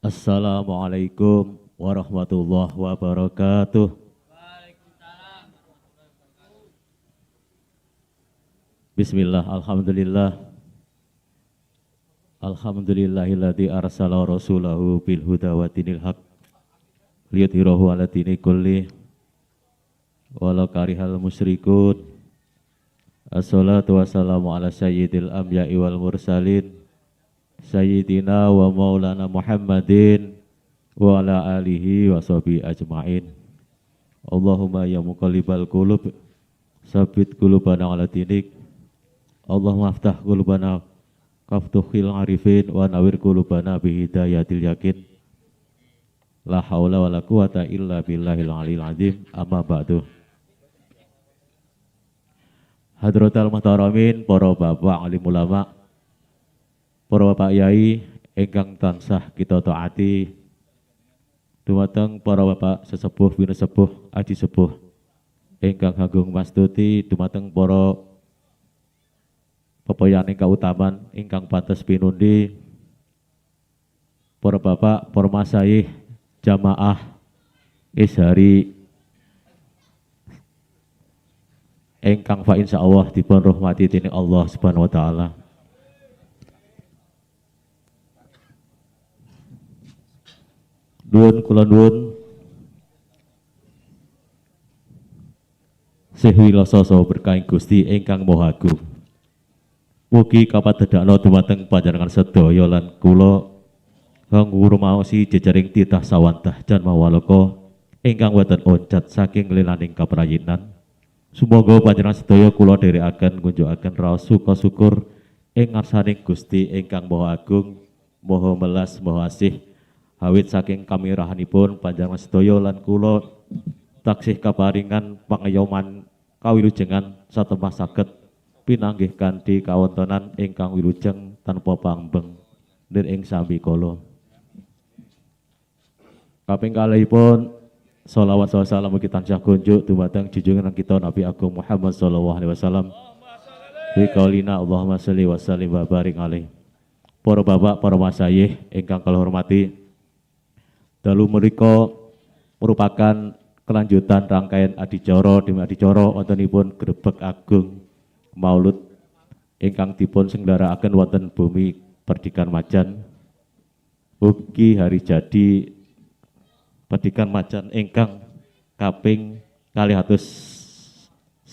Assalamualaikum warahmatullahi wabarakatuh. Bismillah, alhamdulillah. Alhamdulillahilladzi arsala rasulahu bil huda wa dinil haq liyudhhirahu 'ala dini kulli walau karihal musyrikun. Assalatu wassalamu ala sayyidil anbiya'i wal mursalin sayyidina wa maulana Muhammadin wa ala alihi wa sahbihi ajma'in. Allahumma ya muqallibal qulub sabit qulubana ala dinik. Allahumma aftah qulubana kaftuhil arifin wa nawir qulubana bihidayatil yakin. La haula wa la quwata illa billahil aliyil azim. Amma ba'du. Hadratal muhtaramin, para bapak alim ulama, para bapak yai ingkang tansah kita taati, dumateng para bapak sesepuh binesepuh aji sepuh ingkang agung mastuti, dumateng para pepoyaning kautaman ingkang pantes pinundi, para bapak, para masayih, jamaah ishari ingkang fa insyaallah dipun rahmati dening Allah Subhanahu wa taala. Nuwun kula nuwun sehwilasa saha berkahing Gusti ingkang Maha Agung. Mugi kapadhedhakna dumateng panjenengan sedaya lan kula ngurmaosi jejaring titah sawantah jan mawalaka ingkang boten oncat saking lilaning kaprayinan. Sumangga panjenengan sedaya kula dherekaken ngunjukaken raos suka syukur ing ngarsaning Gusti ingkang Maha Agung, Maha Melas, Maha Asih. Awit saking kamirahanipun panjenengan sedaya lan kula taksih kaparingan pangayoman kawilujengan satemah saged pinanggih kanthi kawontenan ingkang wilujeng tanpa pambeng nir ing sami kala. Kaping kalihipun sholawat salam mugi tansah kunjuk dumateng junjungan kita Nabi Agung Muhammad sallallahu alaihi wasallam. Bi qaulina Allahumma sholli wa sallim wa barik alaihi. Para bapak, para masayih ingkang kula hormati, dalu menika merupakan kelanjutan rangkaian adicara demi adicara wontenipun Grebeg Agung Maulud ingkang dipun senggarakaken wonten bumi Perdikan Majan. Ugi hari jadi Perdikan Majan ingkang kaping 297.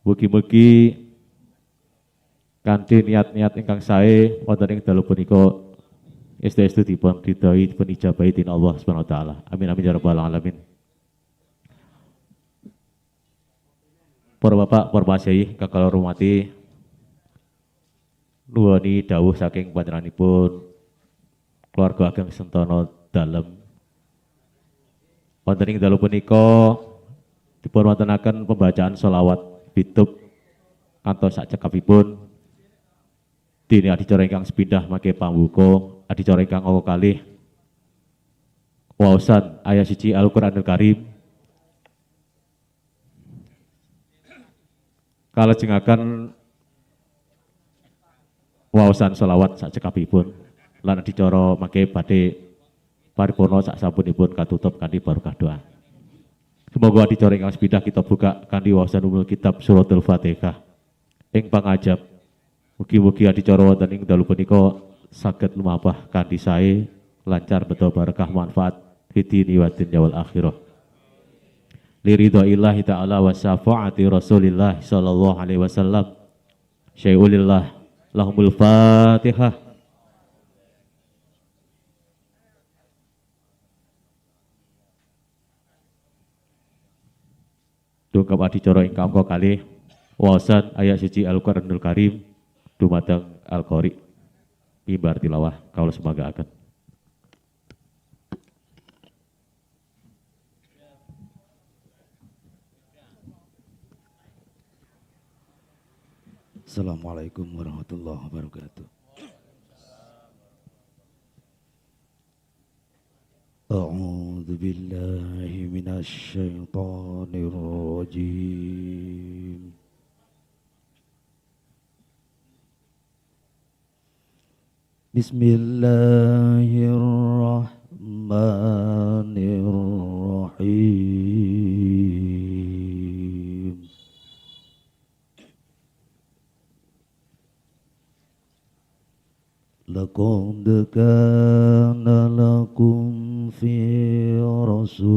Mugi-mugi kanthi niat-niat ingkang sae wonten ing dalu punika estu-estu dipun ridhoi dipun ijabahi dening Allah Subhanahu wa taala. Amin amin ya rabbal alamin. Para bapak, para masyaikh ingkang kula hormati, nuwuni dawuh saking panjenenganipun keluarga ageng Sentono Dalem. Wonten ing dalu punika dipun wontenaken pembacaan sholawat bitub kantos sak cekapipun. Dene adicara ingkang sepindah mangke pambuka adicara ingkang kalih waosan ayat 1 Al-Qur'anul Karim kalajengaken waosan sholawat sak cekapipun lan adicara mangke badhe paripurna sak sampunipun katutup kanthi barokah doa. Semoga adicara ingkang sepindah kita buka kanthi waosan umul kitab suratul Fatihah ing pangajab. Mugi-mugi adicara wonten ing dalu punika saged lumapah kanthi sae, lancar beto barakah manfaat fitini wa dunya wal akhirah. Liridhaillahi ta'ala wa syafaati Rasulillah sallallahu alaihi wasallam. Syai'ulillah lahumul Fatihah. Dungkap adicara ingkang kalih waosan ayat 1 Al-Qur'anul Karim dumateng Al-Qari mimbar tilawah kaula semangaaken. Assalamualaikum warahmatullahi wabarakatuh. A'udzu billahi minasy syaithanir rajim. Bismillahirrahmanirrahim. Laqad kana lakum fi rasulillahi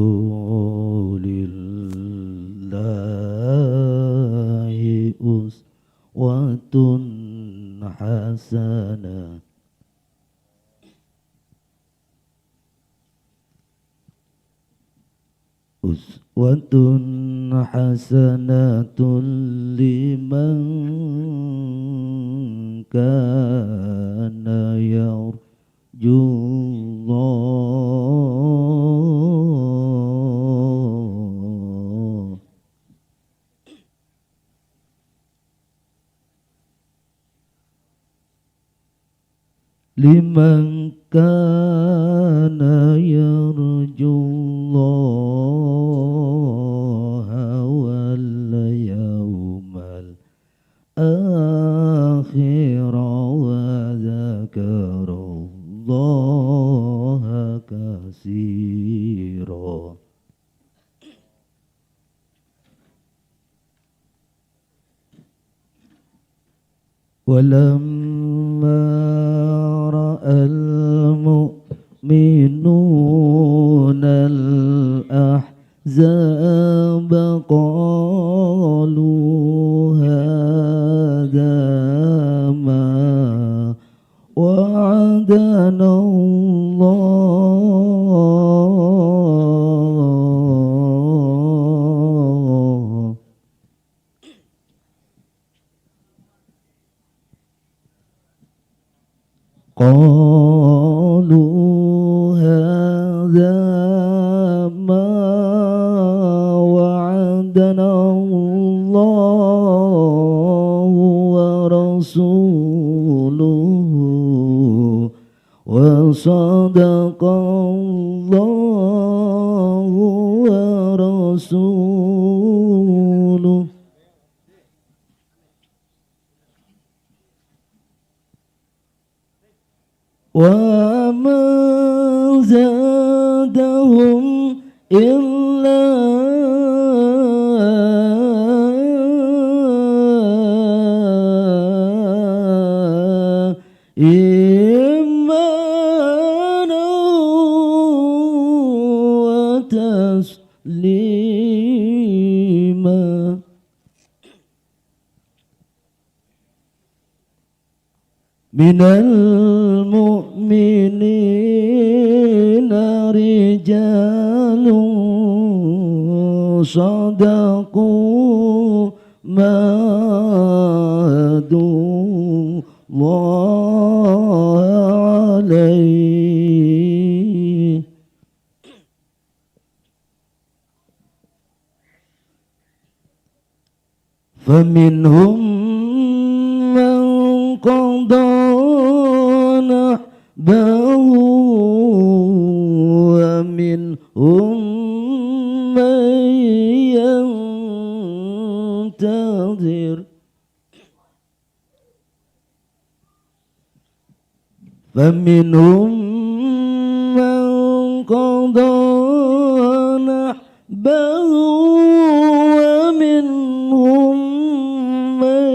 uswatun hasanah. Uswatun hasanatun liman kana yarjullah. Liman kana yarjullaha wal yawmal akhir wa dzakarallaha katsira. Walamma ra'al mu'minuna al-ahzaba qalu hadha ma wa'adana Allah. Qalu hadza ma wa'adana Allahu wa rasuluhu wa sadaqa Allahu wa rasuluhu. Wa ma zadahum illa imana wa taslima. Minal mu'minina rijalun sadaqu ma adullaha alaih. Faminhum man qada nahbahu wa minhum man yantazir. Faminhum man qada nahbahu wa minhum man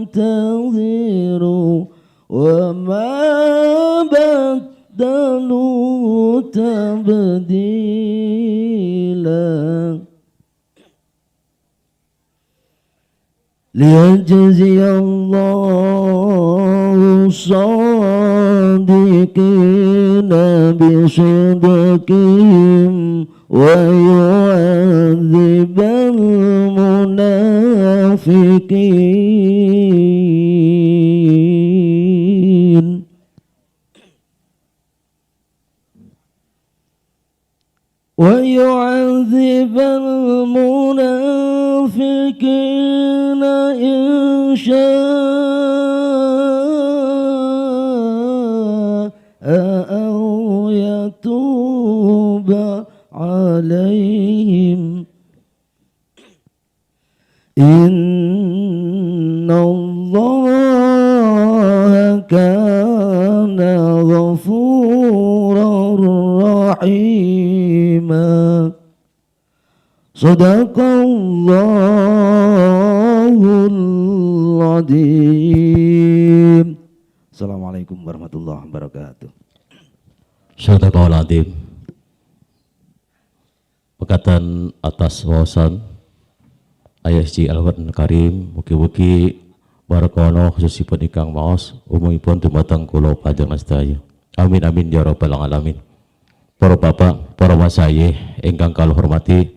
yantaziru wa ma badalu tabdila. Liyajziyallahu sadiqina bisidqihim wa yu'adzibal munafiqin. Wa yu'adzibal munafiqina in syaa'a aw yatuba alaihim. Inna Allah كان غفورا رحيما صدق الله العظيم. Assalamualaikum warahmatullahi wabarakatuh. Sadaqallahul Adzim. Pekatan atas wawasan ISG Al-Quran Karim, mugi-mugi barakono khususipun ingkang maos umumipun dumateng kula panjenengan sedaya. Amin amin ya rabbal alamin. Para bapak, para masayih ingkang kula hormati,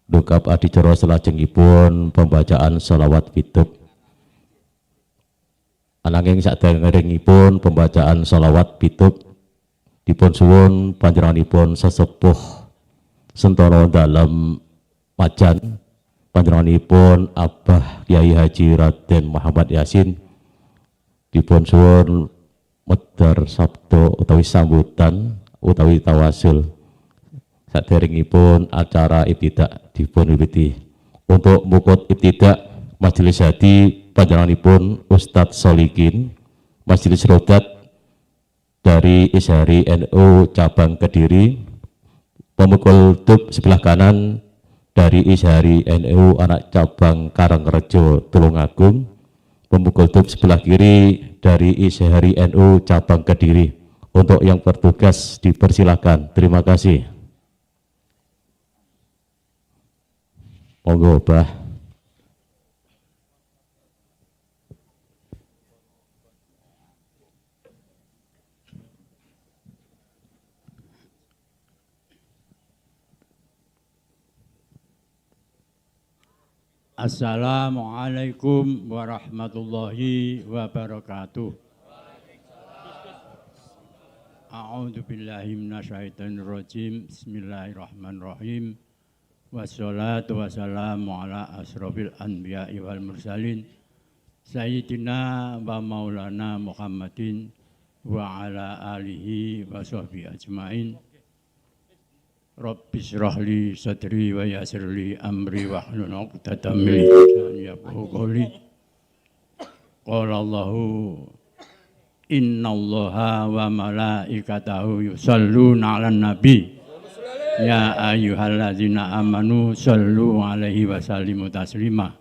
dukap adicara salajengipun pembacaan sholawat fitub. Ananging saderengipun pembacaan sholawat fitub dipun suwun panjenenganipun sesepuh Sentoro dalam Majan, panjenenganipun Abah Kyai Haji Raden Muhammad Yasin dipun suwun medhar sabda utawi sambutan utawi tawasul saderengipun acara ibtidak dipun wiwiti. Untuk mukut ibtidak majelis hadi panjenenganipun Ustadz Solikin Majelis Rodat dari Ishari NU cabang Kediri, pemukul dub sebelah kanan dari Ishari NU anak cabang Karangrejo Tulungagung, pemukul dub sebelah kiri dari Ishari NU cabang Kediri. Untuk yang bertugas dipersilakan. Terima kasih. Monggo, Bah. Assalamualaikum warahmatullahi wabarakatuh. A'udzu billahi minasyaitonir rajim. Bismillahirrahmanirrahim. Wassalatu wassalamu ala asrofil anbiya'i wal mursalin Sayyidina wa maulana Muhammadin wa ala alihi wa sahbihi ajmain. Rabbi shrah li sadri wa yassir li amri wahlul 'uqdatam min lisani yafqahu qawli. Qala Allahu innallaha wa malaikatahu yusholluna 'alan nabi. Ya ayyuhalladzina amanu shollu 'alaihi wa sallimu taslima.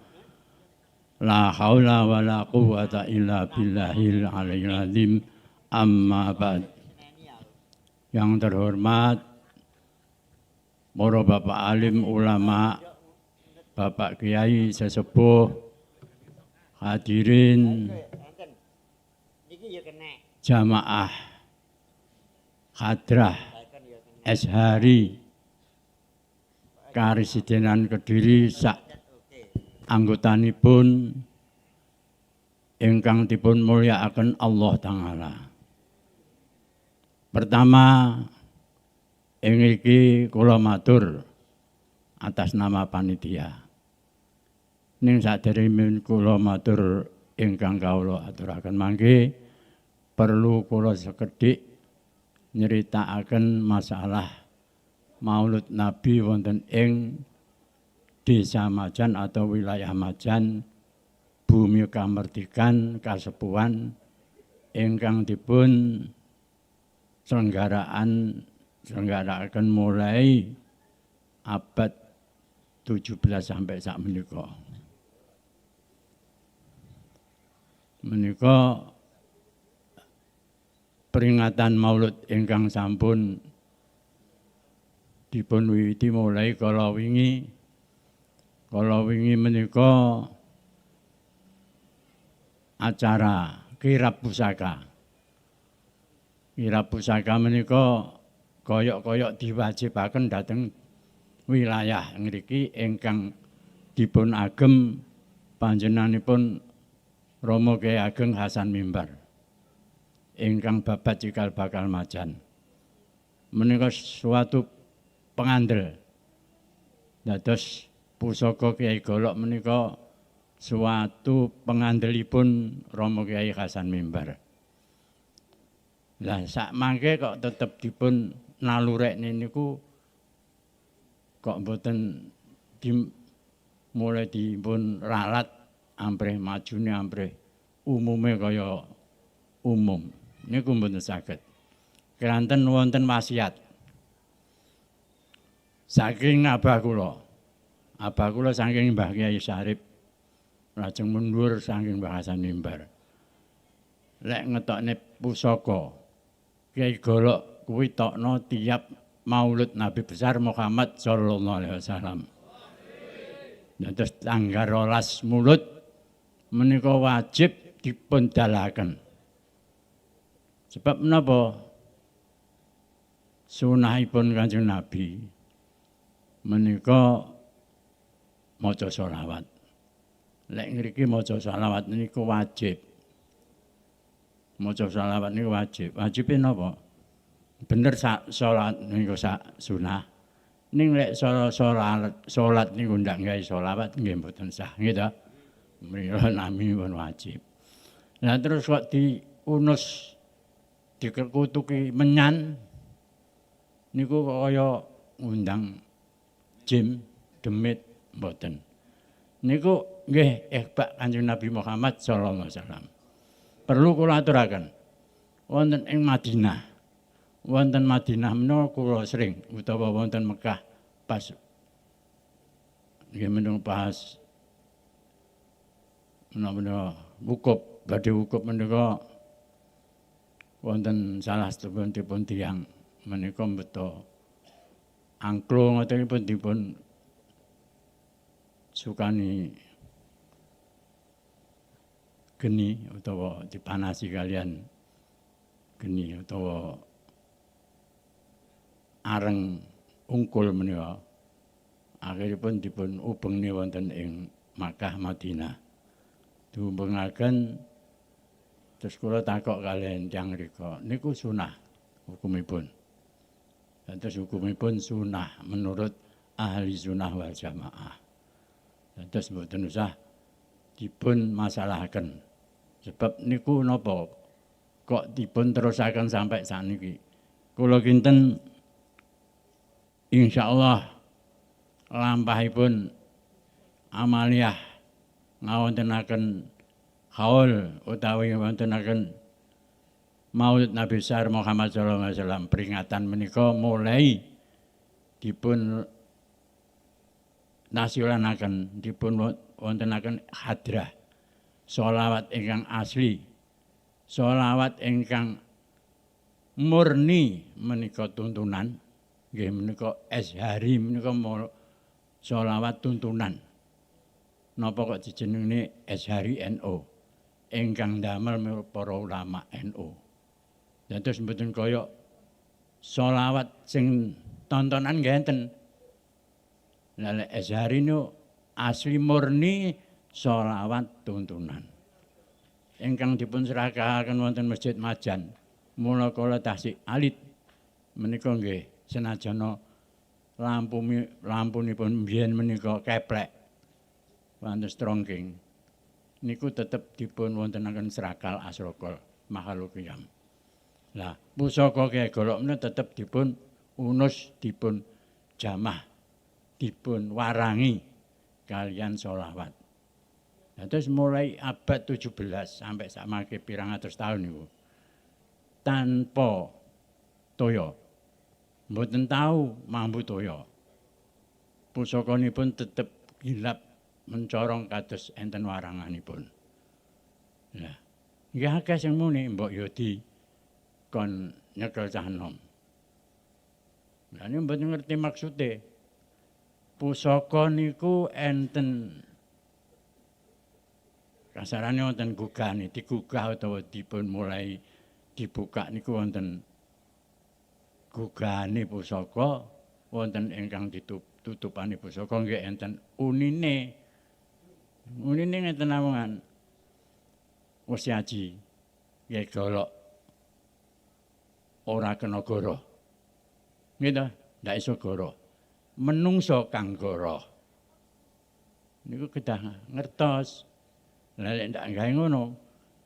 La haula wa la quwwata illa billahil aliyyil azim. Amma ba'd. Yang terhormat para bapak alim ulama, bapak kiai sesepuh, hadirin jamaah hadrah Ashari Karesidenan Kediri sak anggotanipun ingkang dipun mulyakaken Allah Ta'ala. Pertama, ing iki kula matur atas nama panitia. Ning saderengipun kula matur ingkang kawula aturaken mangke perlu kula sekedhik nyeritakaken masalah Maulud Nabi wonten ing Desa Majan atau wilayah Majan, Bumi Kamardikan Kasepuhan ingkang dipun selenggarakan mulai abad 17 sampai sak menika. Menika peringatan Maulud ingkang sampun dipun wiwiti mulai kala wingi. Kala wingi menika acara kirab pusaka. Kirab pusaka menika koyok-koyok diwajibaken dhateng wilayah ngriki ingkang dipun agem panjenenganipun Rama Kyai Ageng Hasan Mimbar ingkang babat cikal bakal Majan. Menika suatu pengandel. Dados pusaka Kyai Golok menika suatu pengandelipun Rama Kyai Hasan Mimbar. Lah sak mangke kok tetep dipun nalurekne niku kok mboten mulai dipun ralat amprih majune amprih umume kaya umum niku mboten saged. Keranten wonten wasiat saking abah kula. Abah kula saking Mbah Kyai Syarif lajeng mundur saking Mbah Hasan Mimbar. Lek ngetokne pusaka Kyai Golok kuwi tokno tiap Maulid Nabi besar Muhammad sallallahu alaihi wasallam. Terus tanggal 12 Mulud menika wajib dipun dalaken. Sebab menapa? Sunahipun Kanjeng Nabi menika maca sholawat. Lek ngriki maca sholawat niku wajib. Maca sholawat niku wajib. Wajibe napa? Bener salat niku sak sunah. Ning lek salat niku ndak gawe sholawat nggih mboten sah, nggih ta? Mrika naminipun wajib. Nah terus kok diunus dikutuki menyan niku kaya ngundang jim demit mboten. Niku nggih ihbak Kanjeng Nabi Muhammad sallallahu alaihi wasallam. Perlu kula aturaken. Wonten ing Madinah. Wonten Madinah menawa kula sering utawa wonten Mekah pas nggih menawa pas menawa wukuf badhe wukuf menika wonten salah setunggalipun tiyang menika beto angklung ngotenipun dipun sukani geni utawa dipanasi kalian geni utawa areng ungkul menika akhiripun dipun ubengni wonten ing Makkah Madinah diumbengaken terus kula takok kalian tiyang mrika niku sunah hukumipun. Terus hukumipun sunah menurut ahli sunnah wal jamaah. Terus mboten usah dipun masalahaken. Sebab niku napa kok dipun terusaken sampai sakniki. Kula kinten insyaallah lampahipun amaliyah ngawontenaken haul utawi wontenaken Maulid Nabi besar Muhammad sallallahu alaihi wasallam peringatan menika mulai dipun nasionalaken dipun wontenaken hadrah sholawat ingkang asli sholawat ingkang murni menika tuntunan nggih menika Azhari menika sholawat tuntunan napa kok dijenengne Azhari NU ingkang damel para ulama NU. Dados mboten kaya sholawat sing tontonan nggih enten. Lah lek Azhari niku asli murni sholawat tuntunan. Ingkang dipun serakahaken wonten Masjid Majan. Mula kala tasik alit menika nggih senajana lampunipun mbiyen menika keplek. Pantes trongking. Niku tetep dipun wontenaken serakal asrokol makhluk qiyam. Lah pusaka Kyai Golok menika tetep dipun unus dipun jamah dipun warangi kalian sholawat. Nah, terus mulai abad 17 sampai samangke pirang atus tahun niku tanpa toya. Mboten tahu mampu toya. Pusakanipun tetep gilap mencorong kados enten waranganipun. Nah, nggih akeh sing muni mbok ya kon nyekel cah enom. Lah niku mboten ngerti maksude. Pusaka niku enten kasarane wonten gugane, digugah utawa dipun mulai dibuka niku wonten gugane pusaka, wonten ingkang ditutupane pusaka nggih enten unine. Unine ngeten awangan. Wis aji Kyai Golok ora kena goro. Nggih ta? Ndak iso goro. Menungso kang goro. Niku kedah ngertos. Lah lek ndak gawe ngono,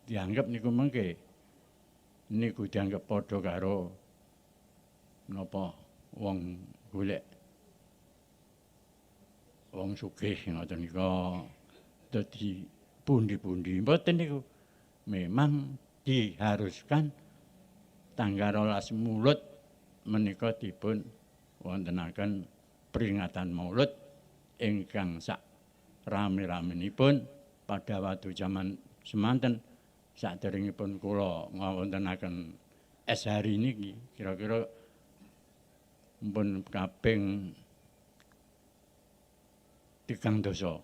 dianggap niku mengke. Niku dianggap padha karo napa wong golek wong sugih ngoten nika dadi pundi-pundi. Mboten niku. Memang diharuskan tanggal 12 Mulud menika dipun wontenaken peringatan Maulud ingkang sak rame-ramenipun pada waktu zaman semanten saderengipun kula ngawontenaken hari niki kira-kira pun kaping 3 dosa.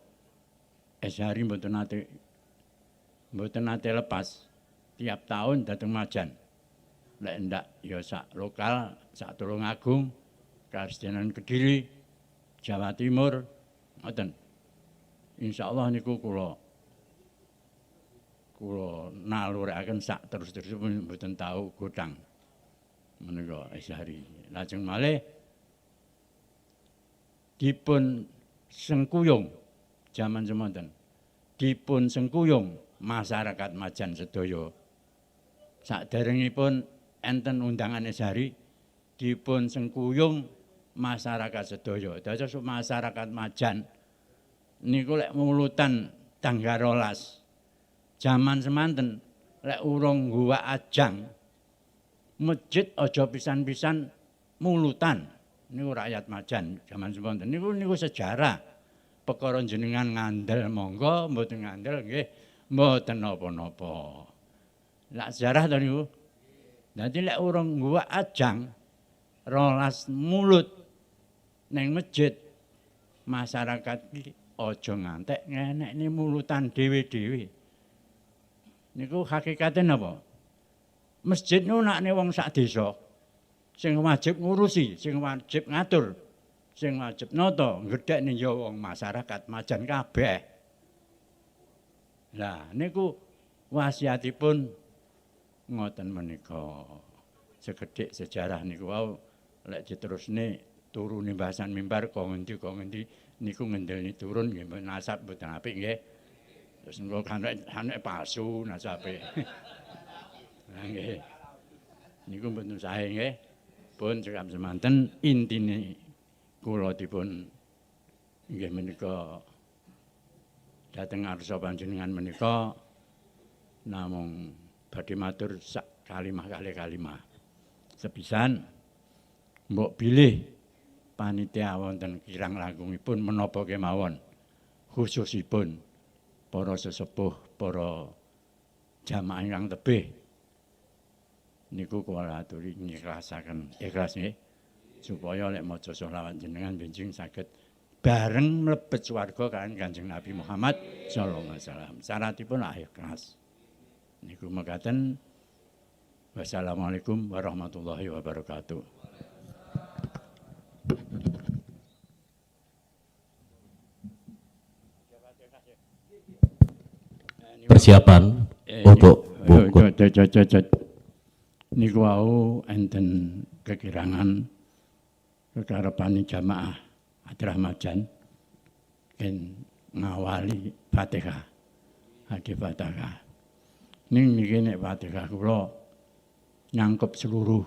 Hari mboten nate lepas tiap tahun dateng Majan. Lek ndak ya sak lokal, sak Tulungagung, Karsidenan Kediri, Jawa Timur, ngoten. Insyaallah niku kula naluraken sak terus-terusipun mboten tahu godang. Menika hari. Lajeng malih dipun sengkuyung jaman semonten. Dipun sengkuyung masyarakat Majan sedaya. Saderengipun enten undangan hari dipun sengkuyung masyarakat sedaya. Dados masyarakat Majan niku lek mulutan tanggal 12 jaman semanten lek urung ngguwak ajang masjid aja pisan-pisan mulutan. Niku rakyat Majan jaman semanten niku sejarah. Perkara jenengan ngandel monggo, mboten ngandel nggih mboten napa-napa. Lah sejarah to niku. Dadi lek urung ngguwak ajang 12 Mulud ning masjid masyarakat iki aja ngantek ngenekne mulutan dhewe-dhewe. Niku hakikate napa? Masjid niku nakne wong sak desa sing wajib ngurusi, sing wajib ngatur, sing wajib nata, gedhekne ya wong masyarakat Majan kabeh. Lah niku wasiatipun ngoten menika. Sekedhik sejarah niku wau lek diterusne turune bahasan mimbar kok ngendi niku ngendelni turun nggih nasab mboten apik nggih. Terus engko kanek palsu nasabe. Lah nggih. Niku mboten sae nggih. Pun cekap semanten intine kula dipun nggih menika dhateng ngarsa panjenengan menika namung badhe matur sak kalimah kalih kalimah. Sepisan mbok bilih panitia wonten kirang langkungipun menapa kemawon khususipun para sesepuh, para jamaah ingkang tebih niku kula aturi ngikhlasaken ikhlas nggih supaya lek maca selawat jenengan benjing saged bareng mlebet swarga kaliyan Kanjeng Nabi Muhammad sallallahu alaihi wasallam. Syaratipun ikhlas. Niku mekaten. Wassalamualaikum warahmatullahi wabarakatuh. Persiapan untuk bungkus. Niku wau enten kekirangan kekarepane jamaah Hadrah Majan ken ngawali Fatihah. Hadis Fatihah. Ning niki nek Fatihah kula nyangkep seluruh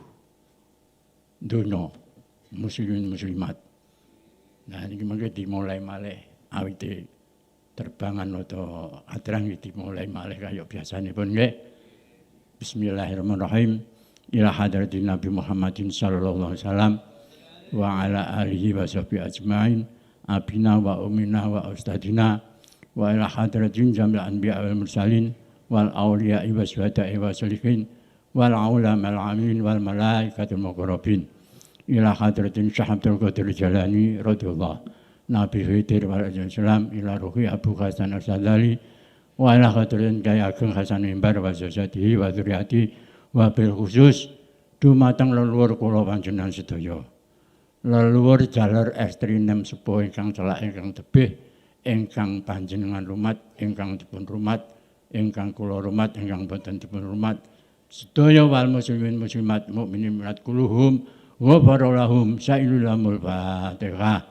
dunia muslimin muslimat. Nah niki mengke dimulai malih awite terbangan atau adrang dimulai malih kaya biasanipun nggih. Bismillahirrahmanirrahim. Ila hadratin Nabi Muhammadin sallallahu alaihi wasallam wa ala alihi wa sahbihi ajmain. Abina wa umina wa ustadina wa ila hadratin jamil anbiya wal mursalin wal awliya wa syuhada'i wa sholihin wal ulama al amin wal malaikatul muqarrabin ila hadratin Syekh Abdul Qadir Jalani radhiyallahu Nabi Khidir wal Islam ila ruhi Abu Hasan Al-Sadali wa ila hadratin Kyai Ageng Hasan Mimbar wa Zazatihi wa Dzurriyyati wa bil khusus dumateng leluhur kula panjenengan sedaya. Leluhur jalur ekstrim sepuh ingkang celak ingkang tebih ingkang panjenengan rumat ingkang dipun rumat ingkang kula rumat ingkang boten dipun rumat sedaya wal muslimin muslimat mukminin minat kuluhum ghafara lahum sa'ilul amul Fatihah.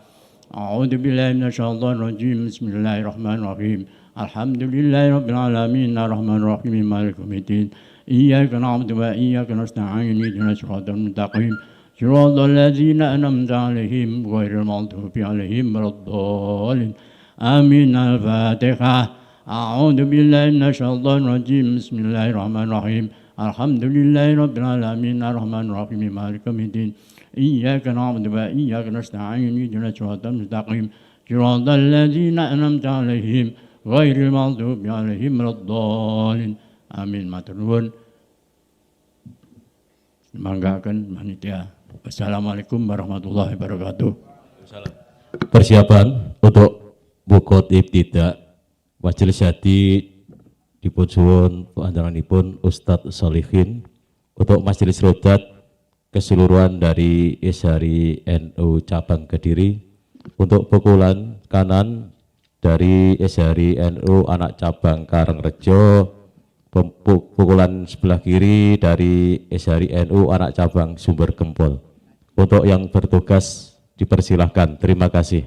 A'udzu billahi minasyaitonir rajim. Bismillahirrahmanirrahim. Alhamdulillahirabbil alamin arrahmanir rahim maliki yaumiddin. Iyyaka na'budu wa iyyaka nasta'in ihdinas siratal mustaqim. Siratal ladzina an'amta 'alaihim ghairil maghdubi 'alaihim waladdallin. Amin. Al-Fatihah. أعوذ بالله من الشيطان الرجيم بسم الله الرحمن الرحيم الحمد لله رب العالمين الرحمن الرحيم مالك يوم الدين إياك نعبد وإياك نستعين اهدنا الصراط المستقيم صراط الذين أنعمت عليهم غير المغضوب عليهم ولا الضالين آمين matur nuwun manggaken panitia. Wassalamualaikum warahmatullahi wabarakatuh. Persiapan untuk bukot ibtidak majelis hadi dipun suwun panjenenganipun Ustadz Solihin untuk majelis rodat keseluruhan dari Ishari NU cabang Kediri, untuk pukulan kanan dari Ishari NU anak cabang Karangrejo, pukulan sebelah kiri dari Ishari NU anak cabang Sumber Gempol. Untuk yang bertugas dipersilahkan. Terima kasih.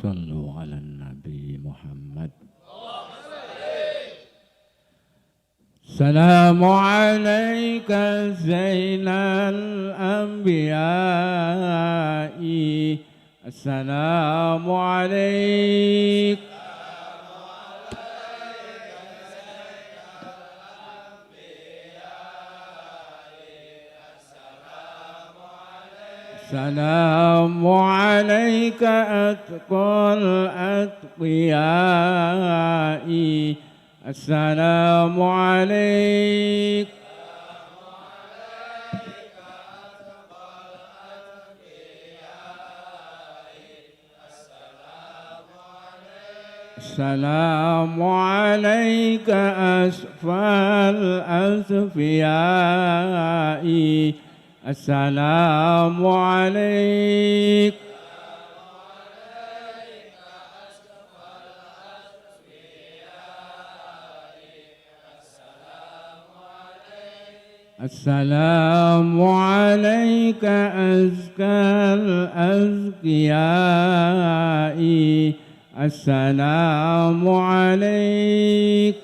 Sallu ala Nabi Muhammad. Assalamu alayka zainal anbiya'i. Assalamu alayka السلام عليك أتقى الأتقياء السلام عليك السلام عليك أسفى الأسفياء السلام عليك السلام عليك أزكى الأزكياء السلام عليك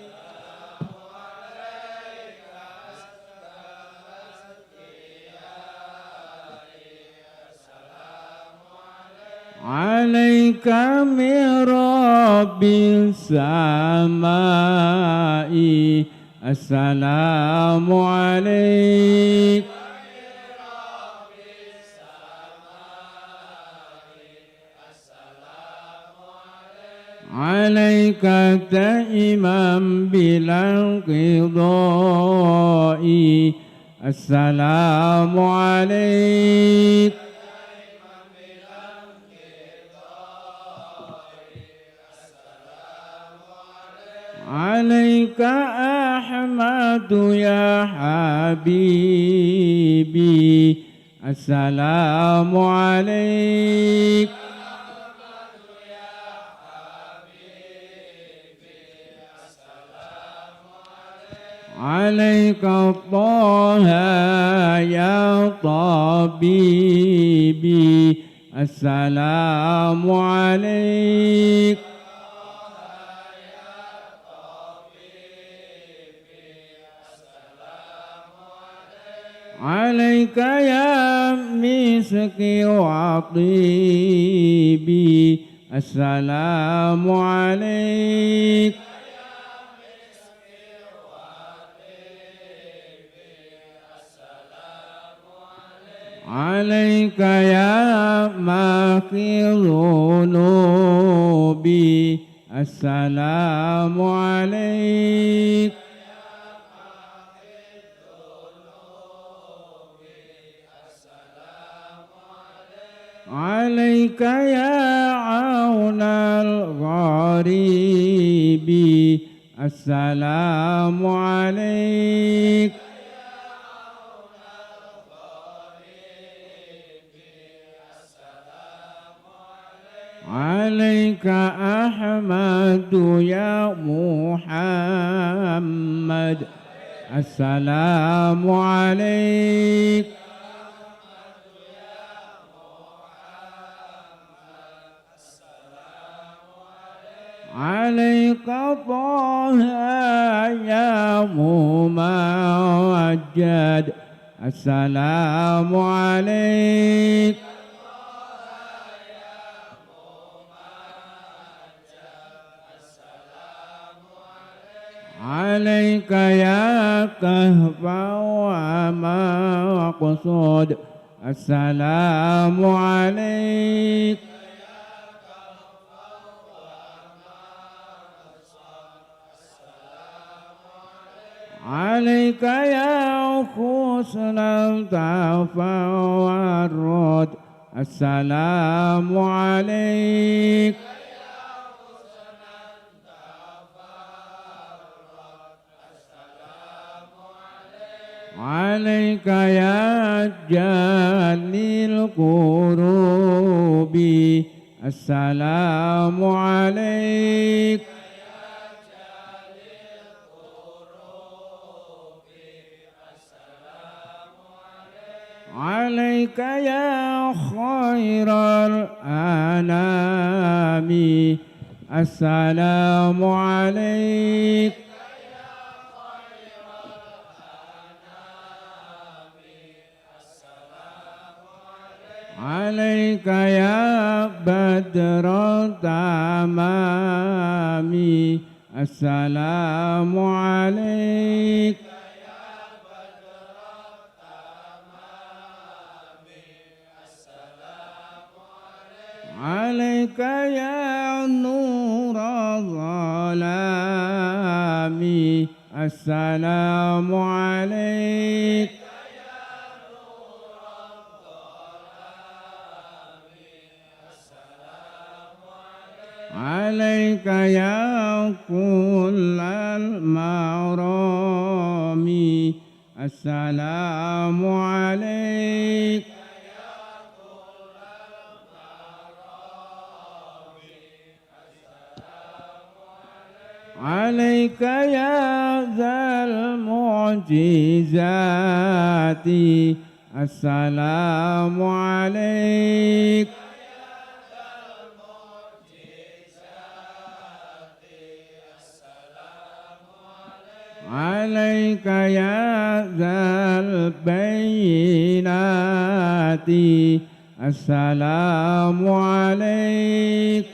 عليك من رب السماء السلام عليك عليك دائما بلا انقضاء السلام عليك عليك أحمد يا حبيبي السلام عليك عليك طه يا طبيبي السلام عليك عليك يا مسكي وعطيبي السلام عليك عليك يا ماكي ذنوبي السلام عليك عليك يا عون الغريب السلام عليك عليك أحمد يا محمد السلام عليك عليك طه يا ممجد السلام عليك عليك يا كهف ومقصود السلام عليك عليك يا حسن التفرد السلام عليك عليك يا جاني القلوب السلام عليك عليك يا خير الأنام السلام عليك عليك يا بدر التمام السلام عليك عليك يا نور الظلام السلام عليك عليك يا كل المرام السلام عليك عليك يا ذا المعجزات السلام عليك عليك يا ذا البينات السلام عليك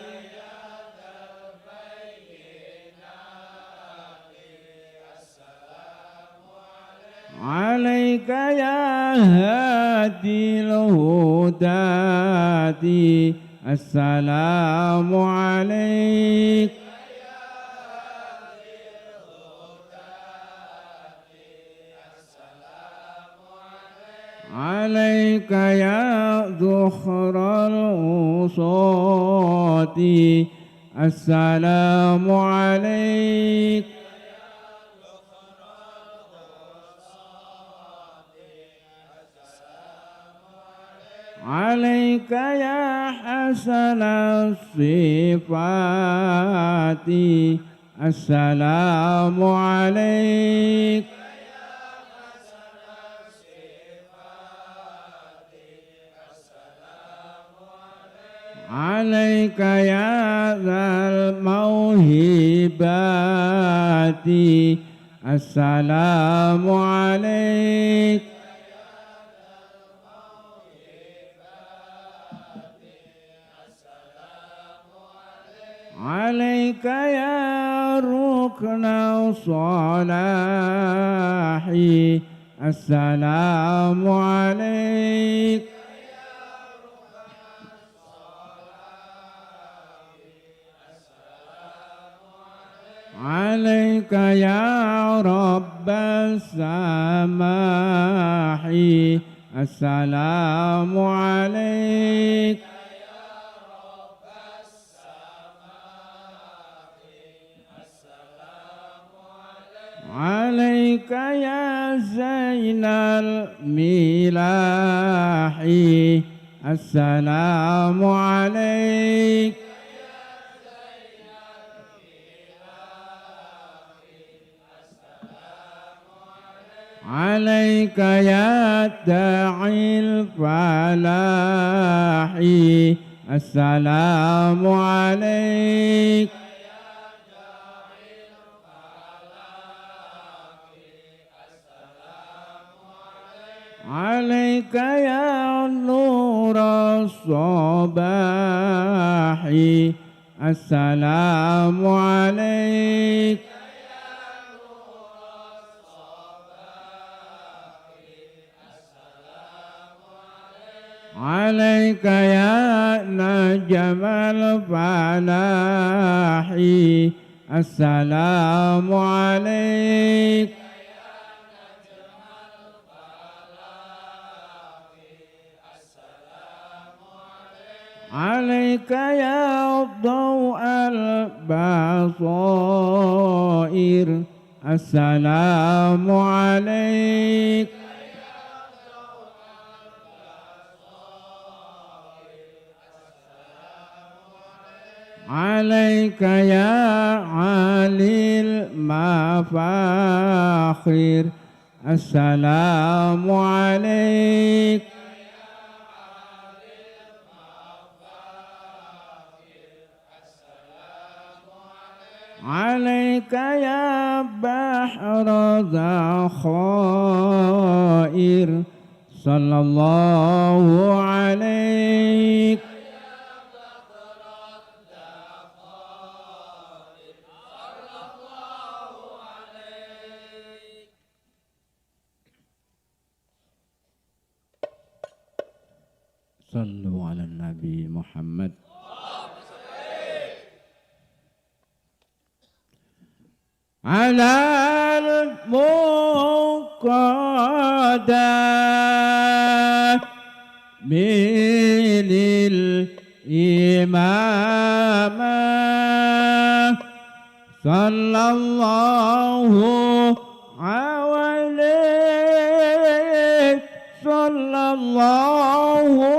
عليك يا هادي الهداة السلام عليك عليك يا ذخر الوسط السلام عليك عليك يا حسن الصفات السلام عليك عليك يا ذا الموهبات السلام عليك عليك يا ركن الصلاح السلام عليك عليك يا رب السماح السلام عليك عليك يا زين الملاح السلام عليك عليك يا داعي الفلاح السلام عليك عليك يا نور الصباح السلام عليك عليك يا نجم الفلاح السلام عليك عليك يا ضوء البصائر السلام عليك عليك يا علي المفاخر السلام عليك عليك يا بحر ذخائر صلى الله عليك صلوا على النبي محمد على المقدم من الإمام صلى الله عليه صلى الله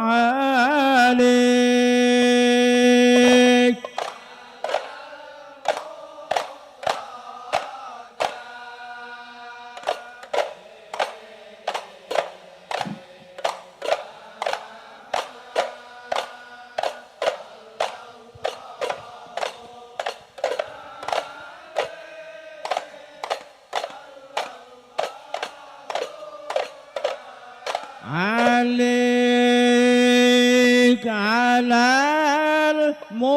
عليه عليك على المشافى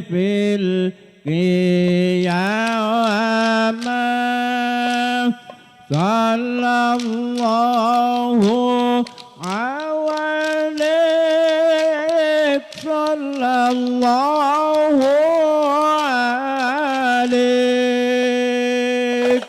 في القيامة صلى الله عليك صلى الله عليك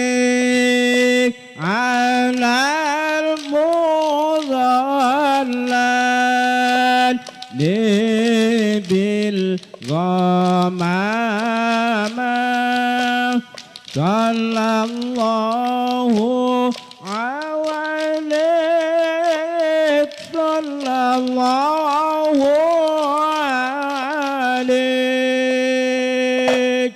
عليك على المضلل بالغمامة صلى الله عليك صلى الله عليك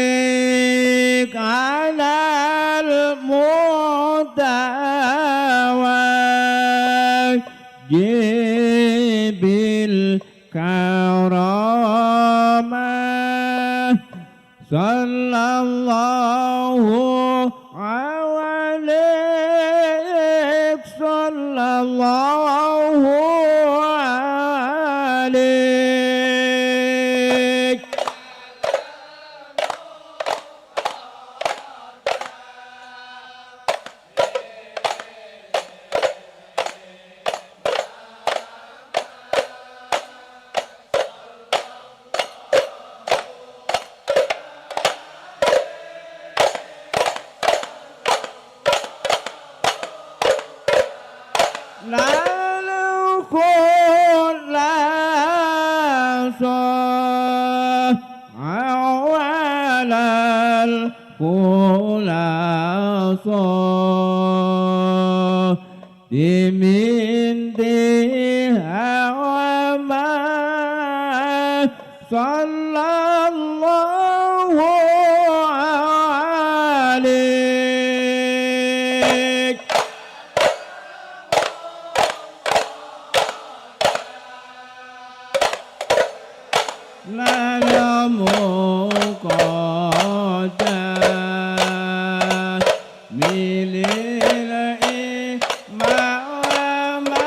عليك على المداوى جيب الكرامة صلى الله عليك صلى الله عليك لا نكون لا صار khulaso dimin dihawama sallallahu alaik lalamu qadar mililai ma'ama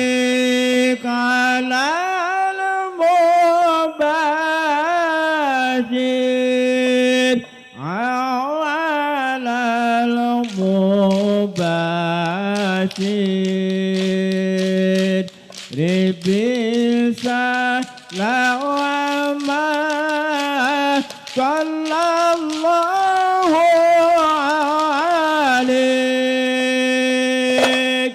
alik alal mubashir awalal mubashir ribisa lawama sallallahu alaik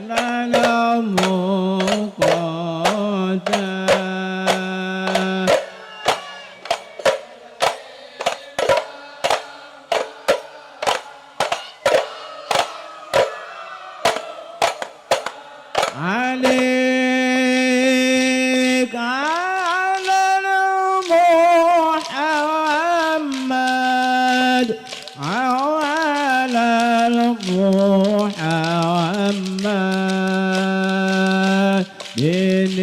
lalamu qadar عليك على محمد على محمد دين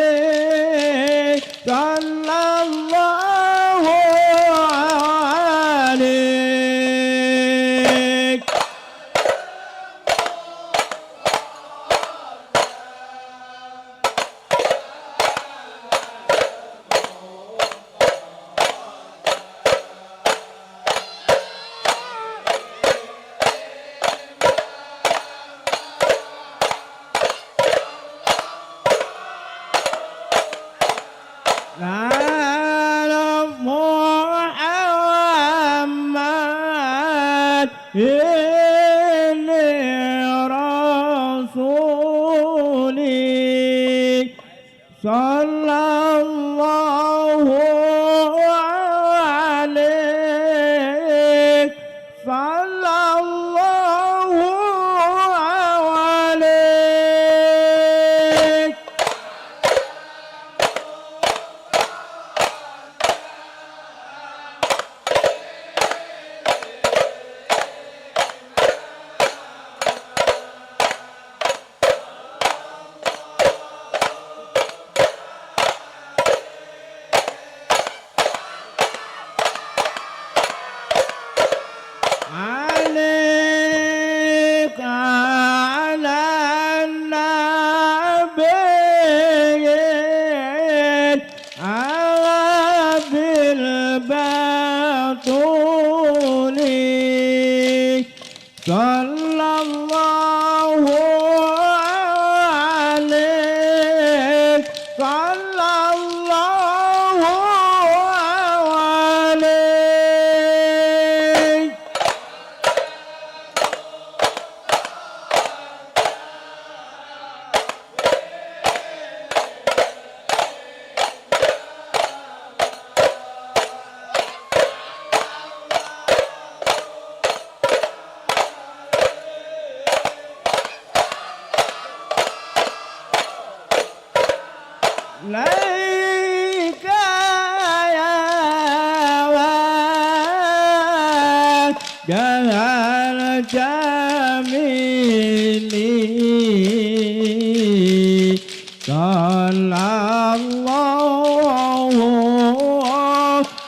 رسولي صلى الله عليك على محمد إني رسولي صلى الله عليه صلى الله عليك عليك على النبي على بالبطول صلى الله عليك صلى الله عليك ليك يا وجه الجميل صلى الله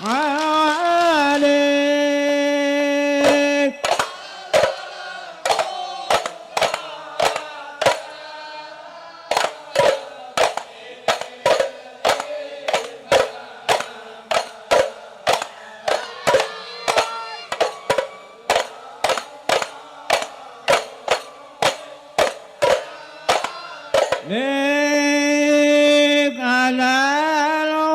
عليك ليك على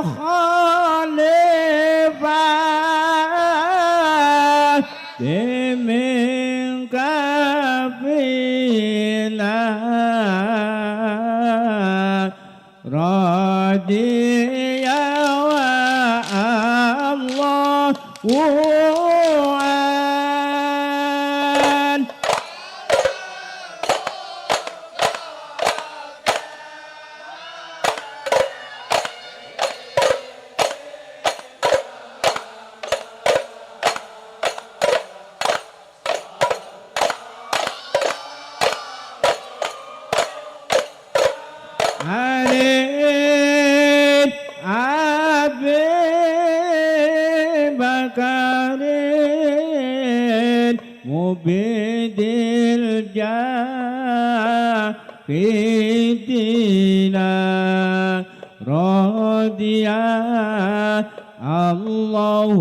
الخليفة منك فينا راضيا والله عن علي أبي بكر مبيد الجاهدين راضيا الله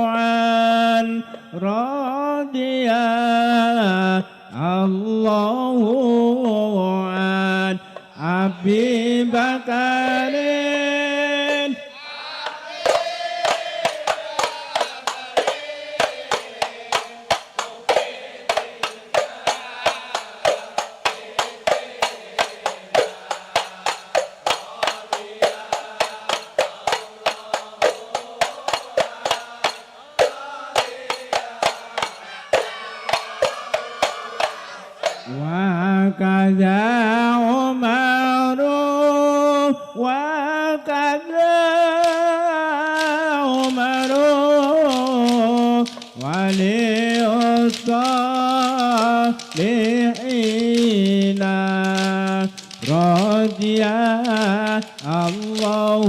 عن راضيا الله عن أبي بكر وكذا عمر وكذا عمر ولي الصالحين رضي الله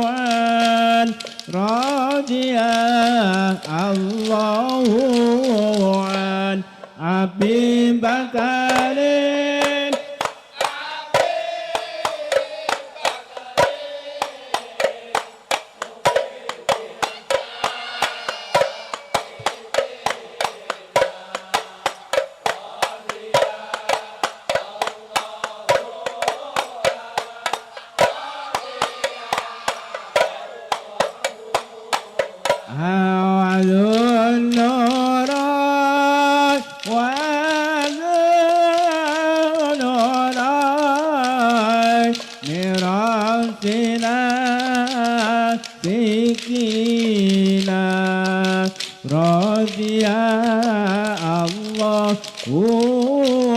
عن رضي الله عن أبي بكر أعلو النور ونور مراسنا سكينا رضي الله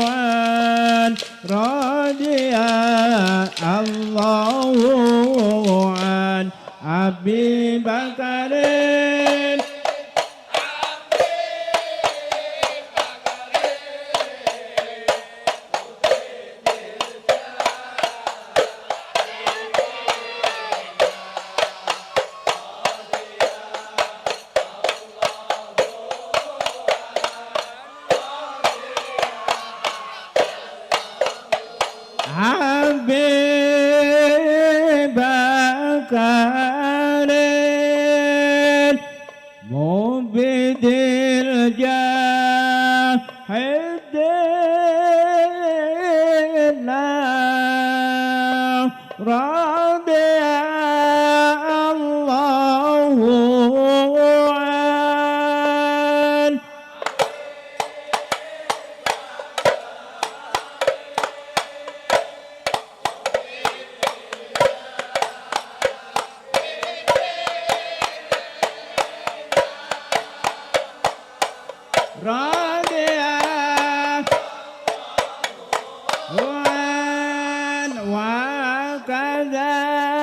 عن رضي الله عن أبي بكر أبي بكر مبيد الجاهدين رضي الله عن رضي عن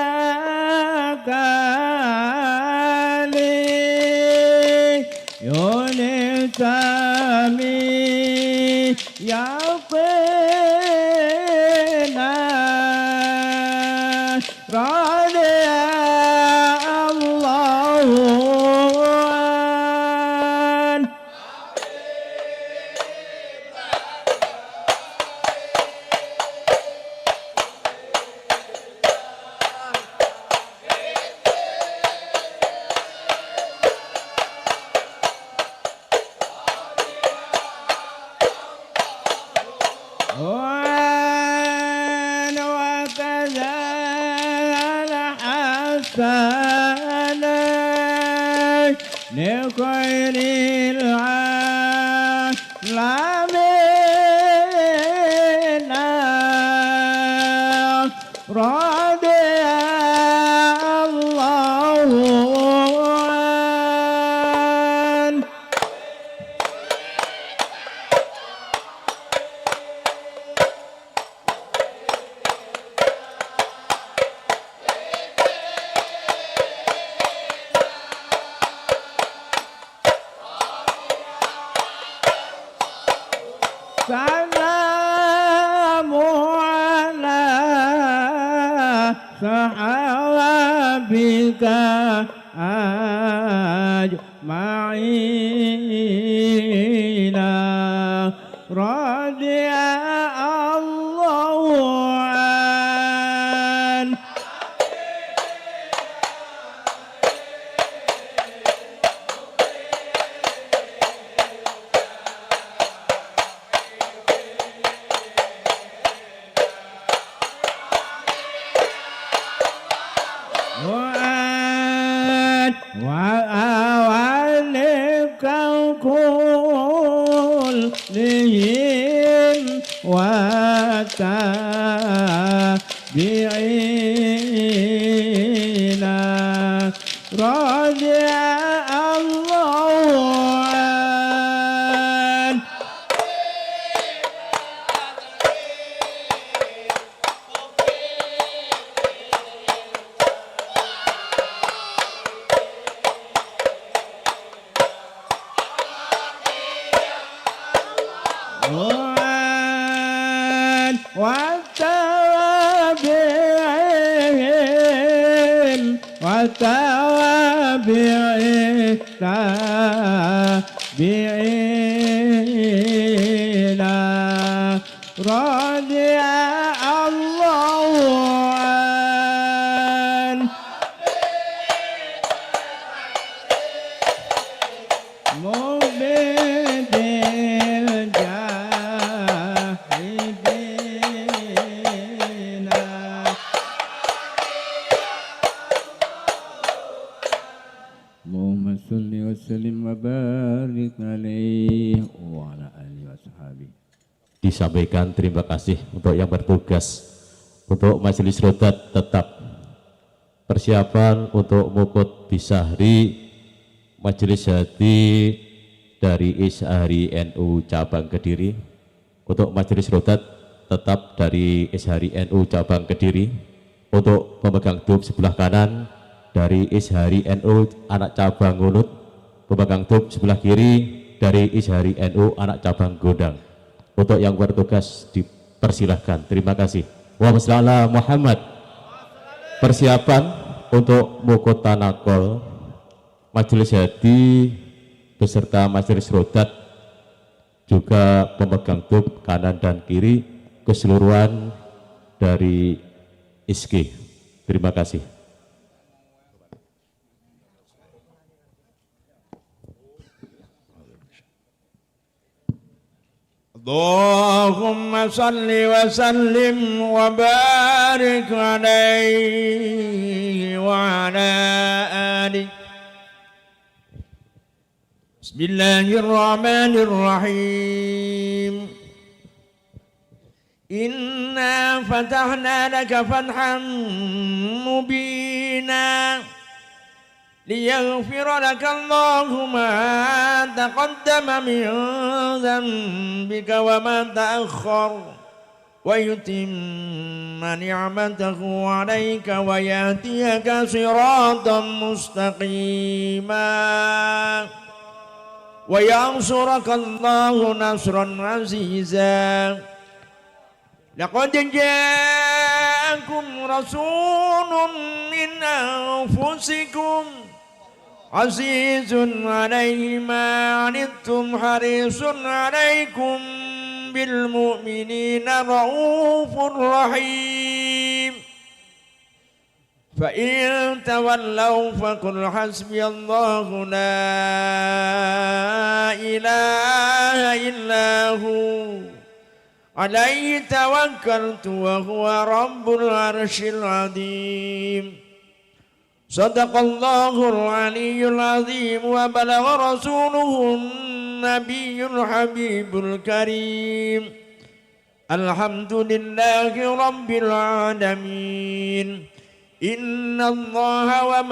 وكذاك لي يونس يقينا رضي الله عن وأنا وكذا الحسن لخير العالمين رضي الله عنه. سلام على صحابك أجمعين رضي الله عنه. وأولك كلهم وتابعين رضي الله عنه. وتابعين تابعين رضي الله عنه. مبيد الجاهدين اللهم صل وسلم وبارك عليه وعلى آله وصحبه. Disampaikan terima kasih untuk yang bertugas untuk Majelis Rodat tetap persiapan untuk mukut bisahri Majelis Hati dari Ishari NU Cabang Kediri. Untuk Majelis Rodat tetap dari Ishari NU Cabang Kediri. Untuk pemegang dub sebelah kanan dari Ishari NU Anak Cabang Ngunut. Pemegang dub sebelah kiri dari Ishari NU Anak Cabang Gondang. Untuk yang bertugas dipersilahkan. Terima kasih. Wassalamualaikum Muhammad. Persiapan untuk mukut tanakol Majelis Hati beserta Majelis Rodat juga pemegang dub kanan dan kiri keseluruhan dari ISKI. Terima kasih. اللهم صل وسلم وبارك عليه وعلى آله. بسم الله الرحمن الرحيم. إنا فتحنا لك فتحا مبينا ليغفر لك الله ما تقدم من ذنبك وما تأخر ويتم نعمته عليك ويهديك صراطا مستقيما وينصرك الله نصرا عزيزا. لقد جاءكم رسول من أنفسكم عزيز عليه ما عنتم حريص عليكم بالمؤمنين رؤوف رحيم. فإن تولوا فقل حسبي الله لا إله إلا هو عليه توكلت وهو رب العرش العظيم. Sadaqallahul aliyyul azim wa balagha rasuluhun nabiyyul habibul karim. Alhamdulillahi rabbil alamin. Inna allaha wa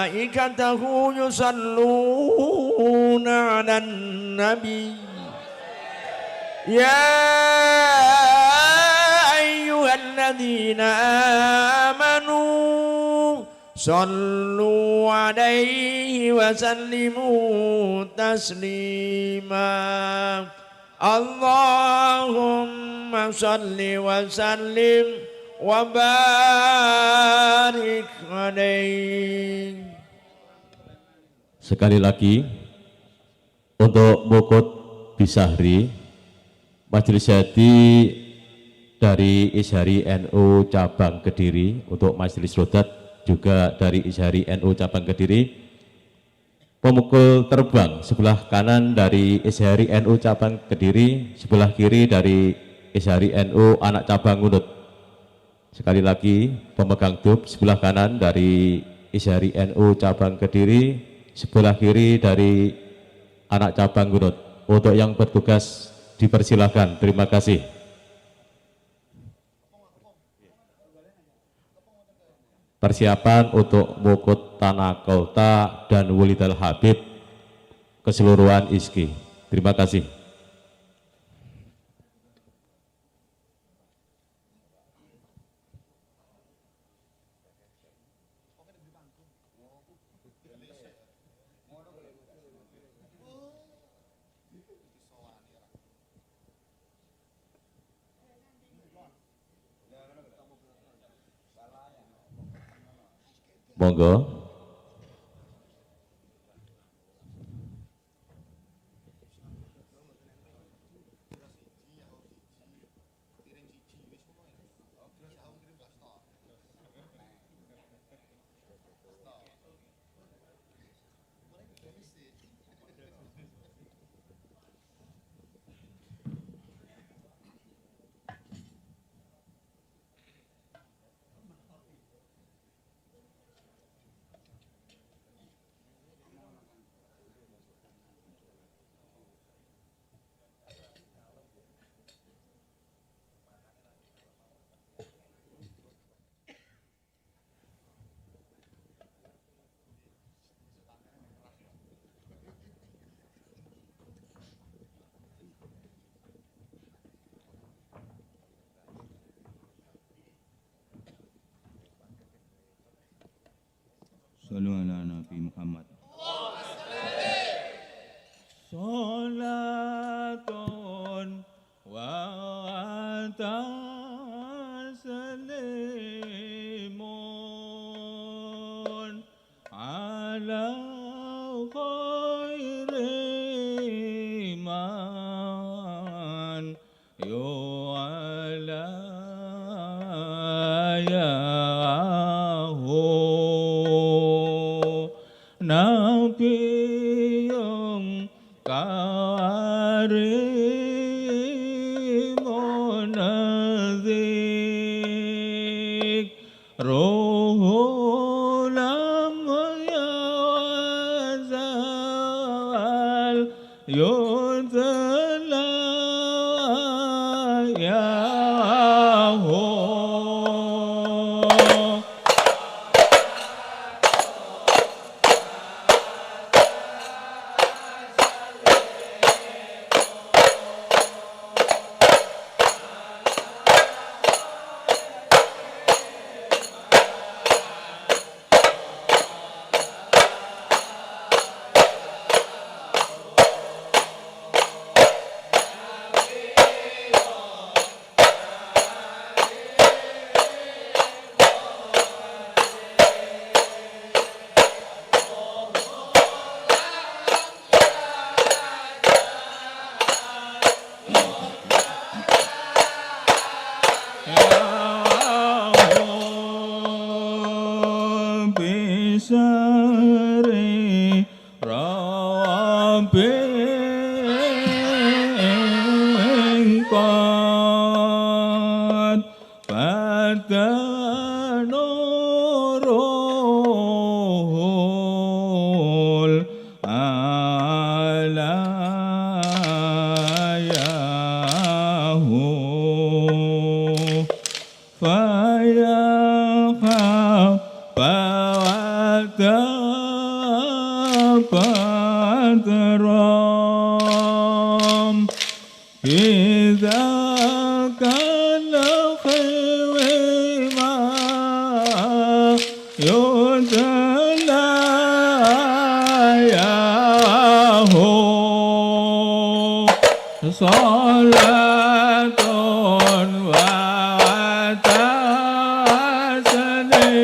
malaikatahu yusalluna ala nabi. Ya ayyuhalladzina amanu sallu alaihi wa sallimu taslima. Allahumma salli wa sallim wa barik alaihi. Sekali lagi untuk Mukut Bisahri, Majelis Hadi dari Ishari NU Cabang Kediri, untuk Majelis Rodat juga dari Ishari NU Cabang Kediri. Pemukul terbang sebelah kanan dari Ishari NU Cabang Kediri, sebelah kiri dari Ishari NU Anak Cabang Ngunut. Sekali lagi, pemegang dub sebelah kanan dari Ishari NU Cabang Kediri, sebelah kiri dari Anak Cabang Ngunut. Untuk yang bertugas dipersilakan. Terima kasih. Persiapan untuk Mukut Tanah Kolta dan Wulidal Habib keseluruhan ISKI. Terima kasih. Monggo. Sallu ala Nabi Muhammad. Salatun wa taslimun ala khairi man yu'ala Nabi yang karimun nazik ruhul amyazal yudla yahu. Bisari Rabbi Qad Fatanu بدرام إذا كان خيما يدلى ياه صلاة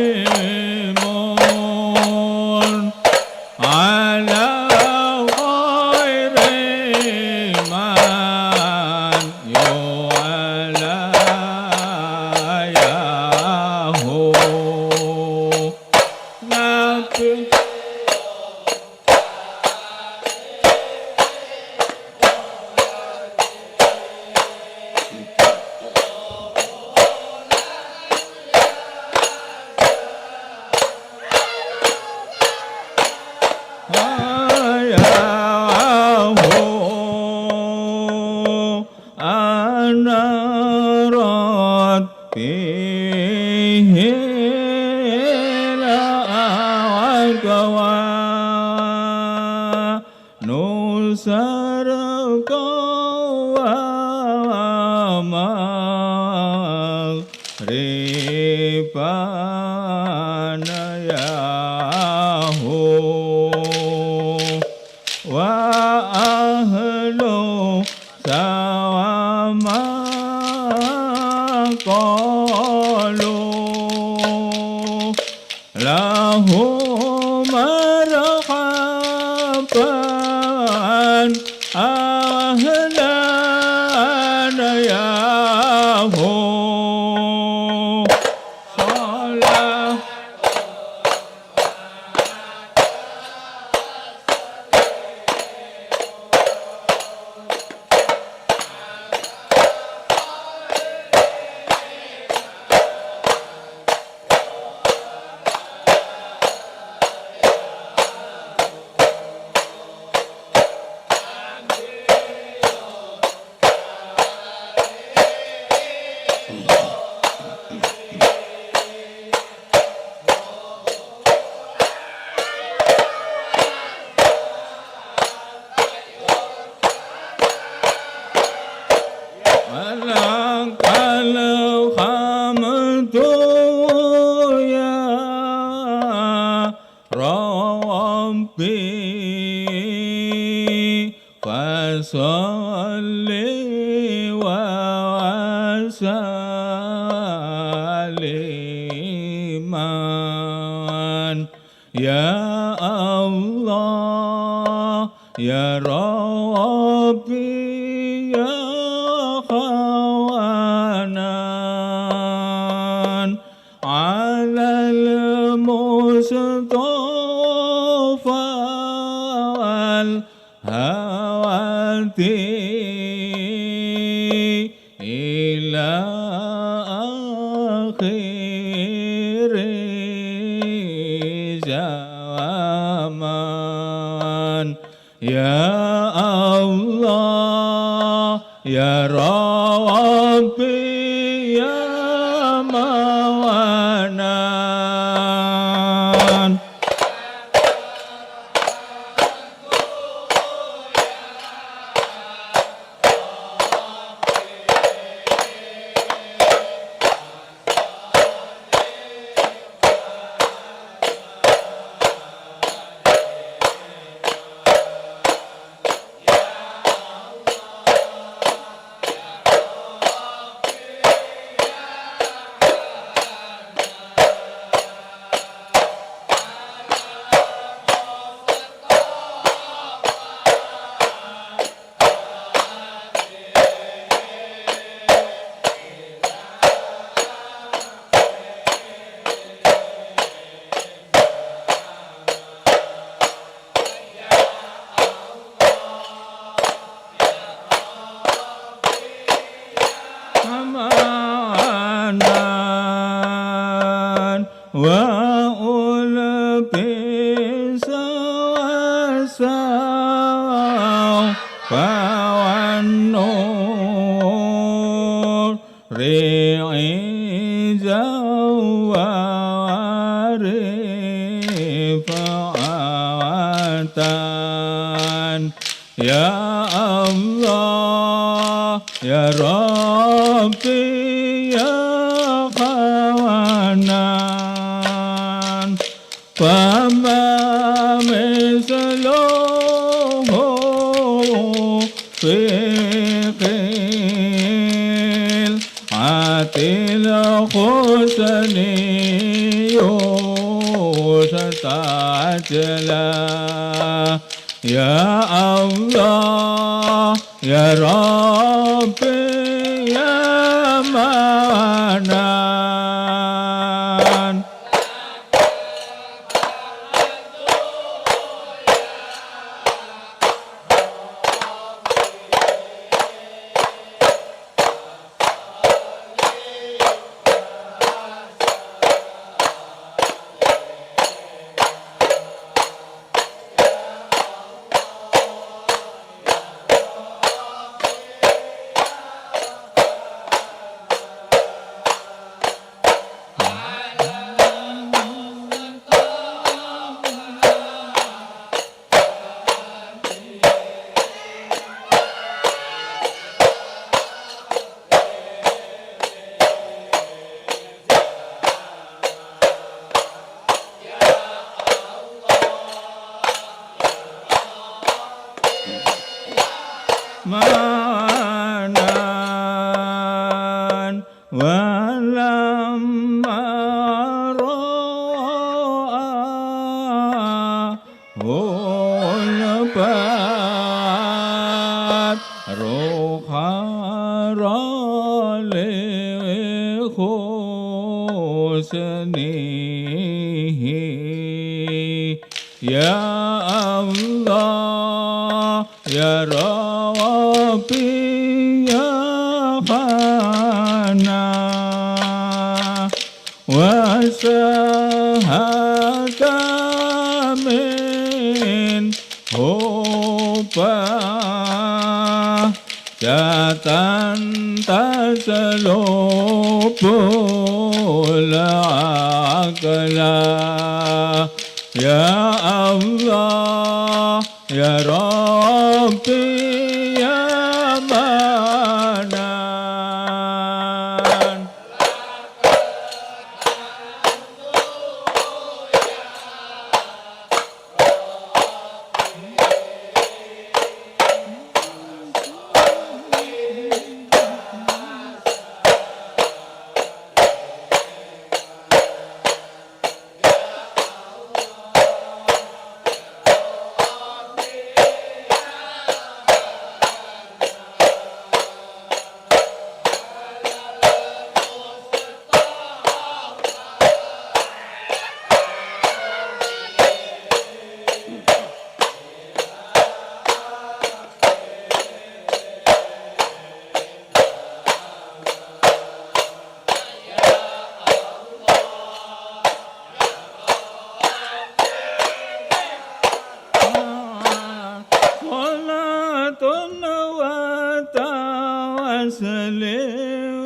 وتسليم على غير من يعلى ياه نبي أنا ربي لا أقوى نصر قوام ربنا ياهو وأهله سوا ما قالوا له مرحبا أهلا ياهو صلاة ولك الحمد يا ربي فصل وسلم يا الله يا ربي يا خوانان على المصطفى والهواتي إلى آخر زمان يا الله يا ربي يا مولانا amanan wa ulbis wasaw fawan nur ri'iza wa rifa'an Ya Allah, Ya Rabbi, Ya Khawanan, fama misluhu fi qil atil khusni yustajla. Ya Allah, Ya Rabbi, Ya Manan. Manan walamma ra'a ulbat rukhara li khusnihi. Ya Allah, Ya Rabbi, Ya Fana, wa sahaka min hubah jatan tasalubul aqla. Ya Allah, Ya Rabbi, Ya Manan.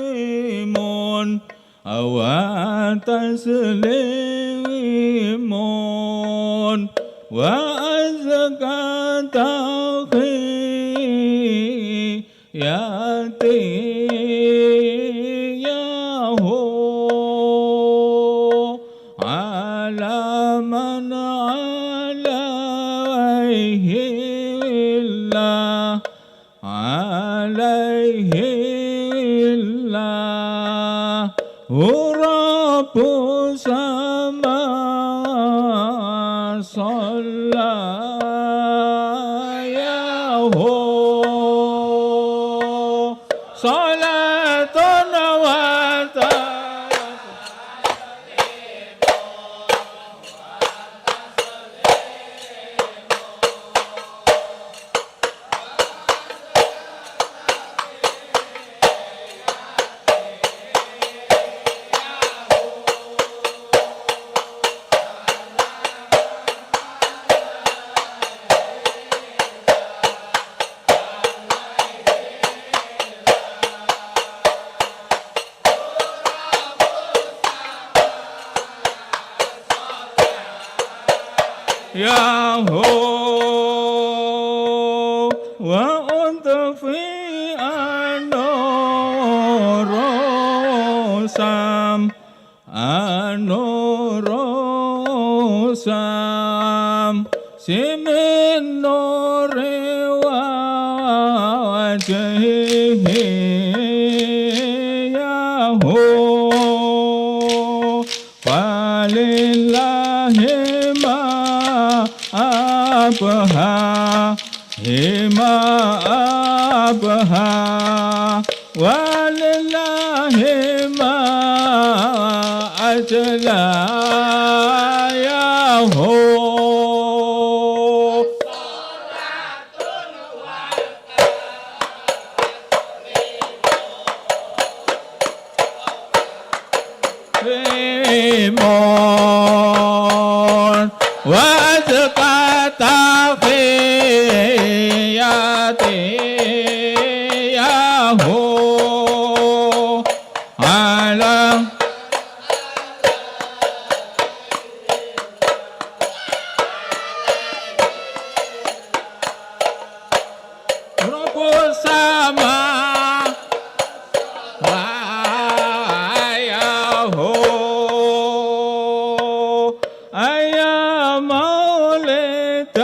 taslimun wa taslimun wa azka takhiyati yahu ala man alaihi Rabbu sama sallayahu salatun wa Yahu من نور وجهه يهو ولله ما أبهى ولله ما أجلى يهو ريمون وأزكى تحياتي يهو على رب السماء يا مولد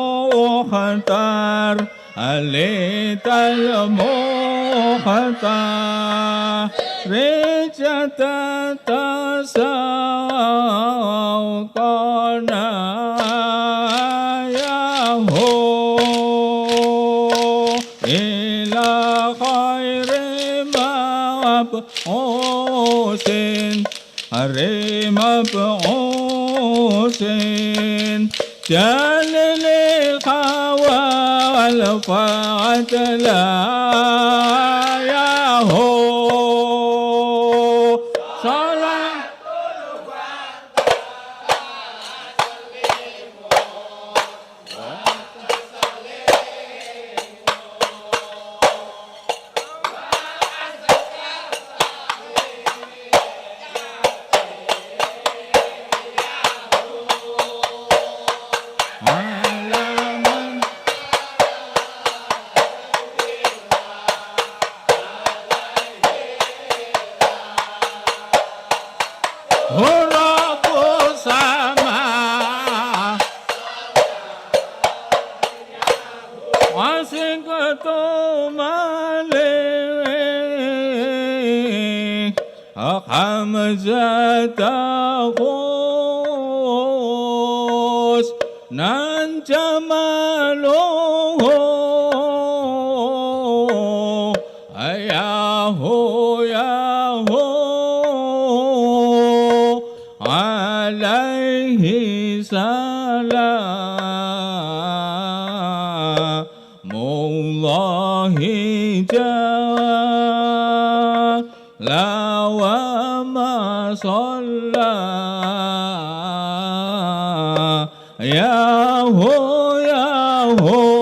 والمختار عليت المختار رجت تساوطنا يا هو إلى خير مبعوث غير مبعوث جلل القوى والفضل يا هو صلاة رب السماء وسكت مالك حمزة غوث ننجمله ياهو ياهو عليه سلام الله جل وما صلى ياهو ياهو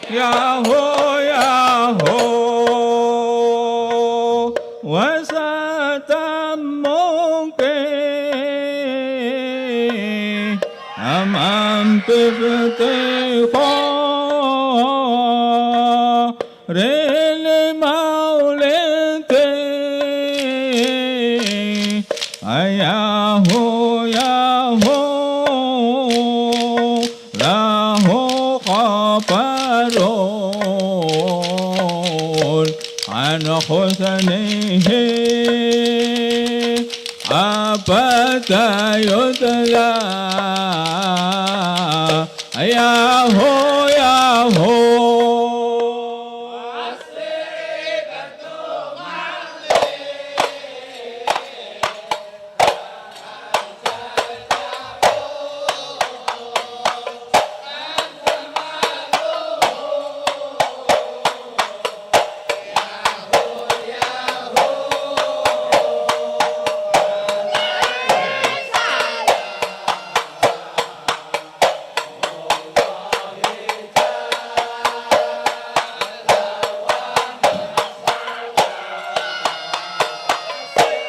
ياهو ياهو وستمك أمام بافتخار المولد ياهو ياهو له خبر عن حسنه أبدا يدلى ياهو ياهو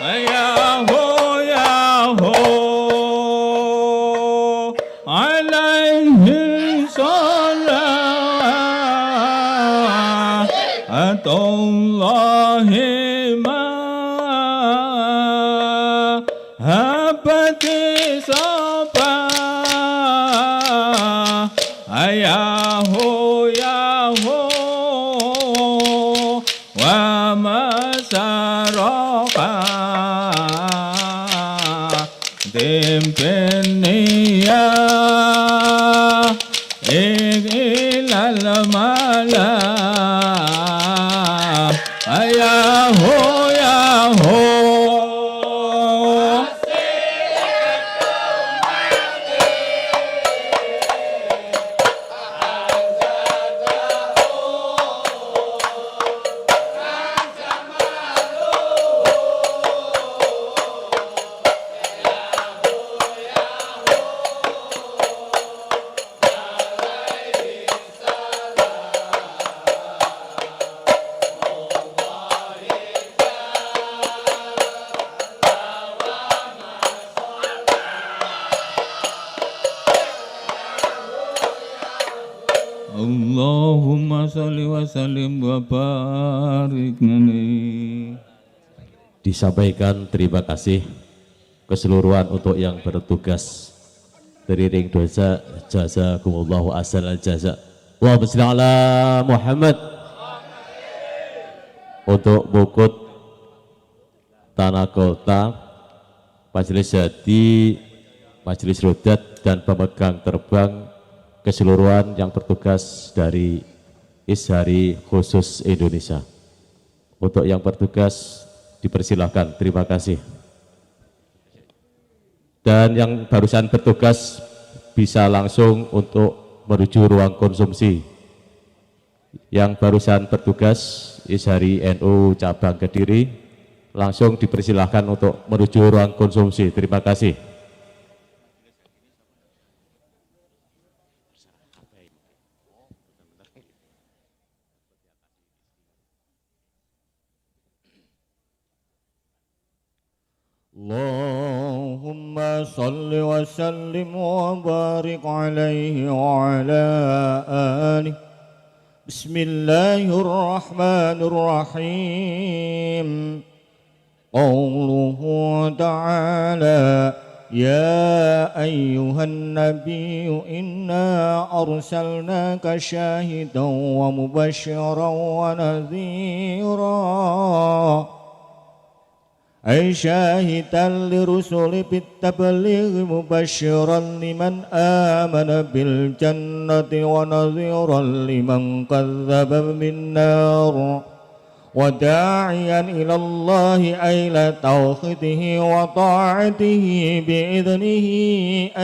ياهو ياهو عليه صلاة الله ما هبت صبا ياهو ياهو وما سرقا دمبنيا إلى الملا ياهو ياهو Allahumma salli wa sallim wa barik alaih. Disampaikan terima kasih keseluruhan untuk yang bertugas dari ring dosa jazakumullahu ahsanal jaza. Allahumma shalli ala Muhammad. Untuk Bukut Tanah Kota, Majelis Hadi, Majelis Rodat dan pemegang terbang keseluruhan yang bertugas dari Ishari khusus Indonesia. Untuk yang bertugas dipersilahkan, terima kasih. Dan yang barusan bertugas bisa langsung untuk menuju ruang konsumsi. Yang barusan bertugas Ishari NU cabang Kediri langsung dipersilahkan untuk menuju ruang konsumsi. Terima kasih. Allahumma salli wa sallim wa barik alaihi wa ala alihi. Bismillahirrahmanirrahim. Qauluhu ta'ala ya ayyuhan nabiyyu inna arsalnaka syahidan wa mubasyiran wa nadhira أي شاهدا لرسل بالتبليغ مبشرا لمن آمن بالجنة ونذيرا لمن كذب بالنار وداعيا إلى الله أي إلى توحيده وطاعته بإذنه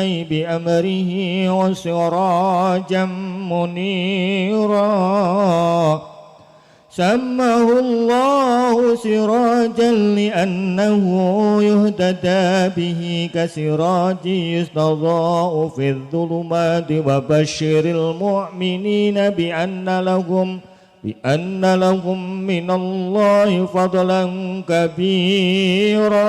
أي بأمره وسراجا منيرا سماه الله سراجا لأنه يهتدى به كسراج يستضاء في الظلمات وبشر المؤمنين بأن لهم من الله فضلا كبيرا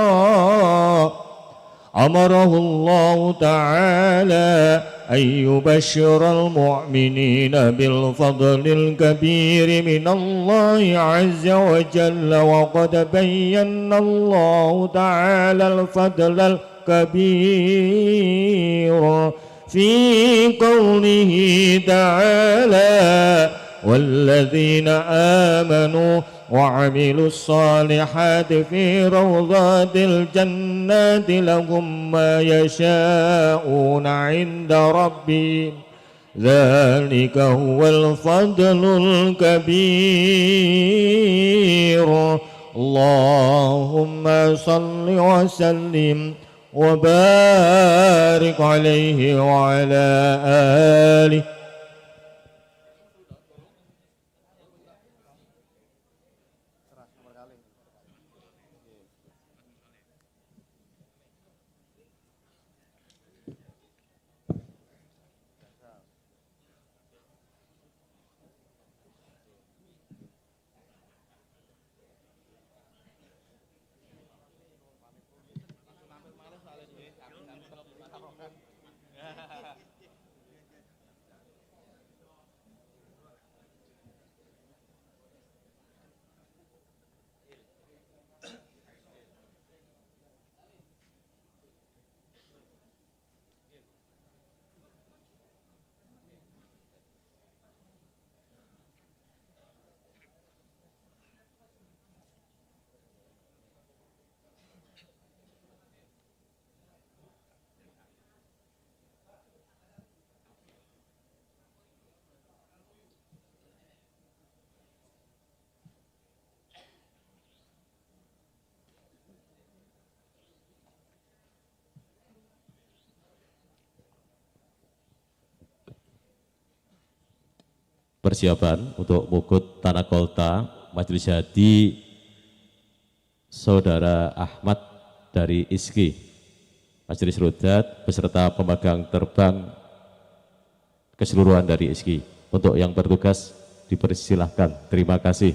أمره الله تعالى أن يبشر المؤمنين بالفضل الكبير من الله عز وجل وقد بينا الله تعالى الفضل الكبير في قوله تعالى والذين آمنوا وعملوا الصالحات في روضات الجنات لهم ما يشاءون عند ربهم ذلك هو الفضل الكبير اللهم صل وسلم وبارك عليه وعلى آله. persiapan untuk mukut tanah kolta majelis hadi Saudara Ahmad dari ISKI Majelis Rudat beserta pemegang terbang keseluruhan dari ISKI. Untuk yang bertugas dipersilahkan. Terima kasih.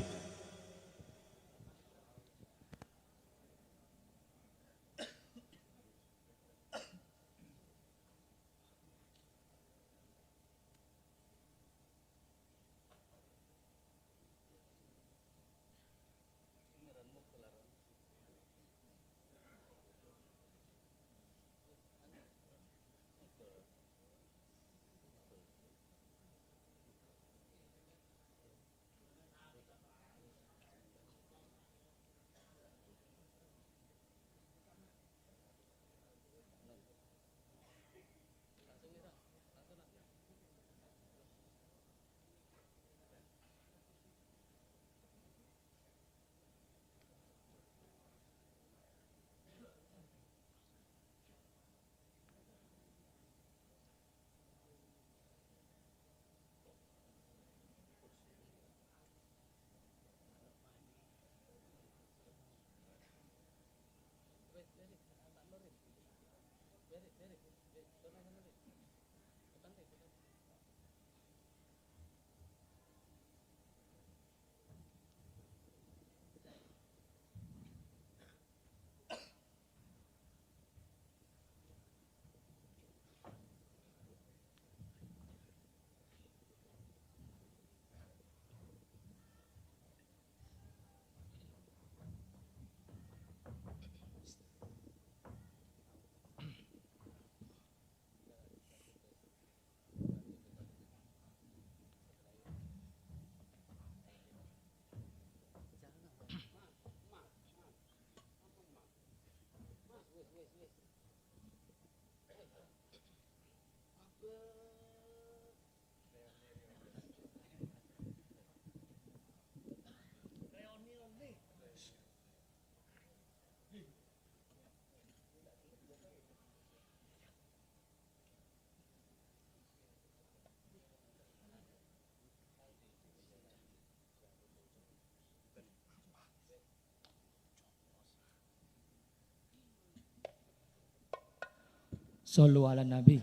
Sallu ala Nabi.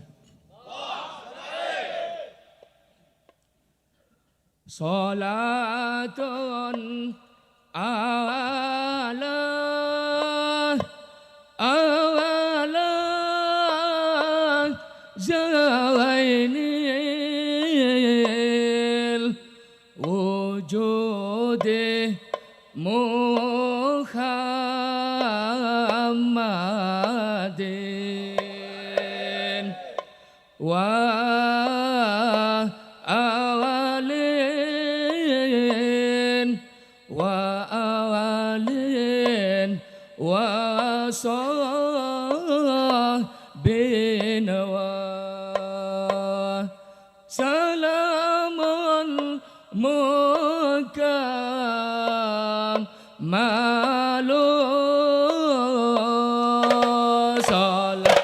Salatun ala zainil wujudi Muhammadin wa awalin wa sahbin wa salamun mukammalun salam.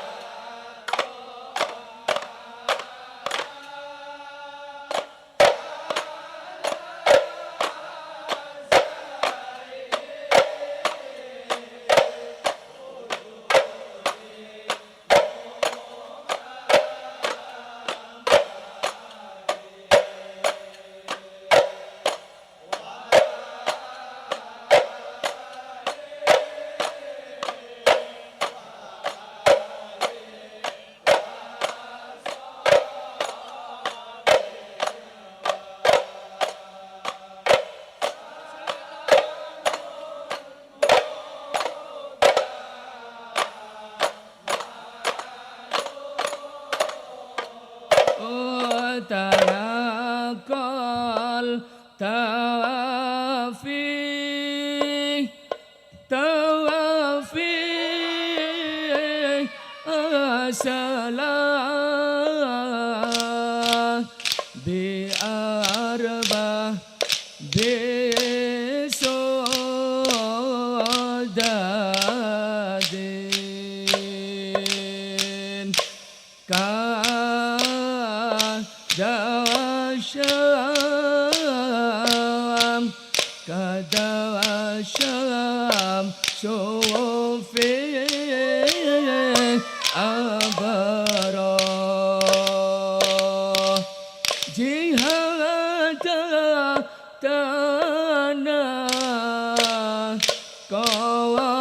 Tanakal tawafi asalah bi arba bi sodadin ka dasyat توفيق أبرار جهاد tanah kawalusan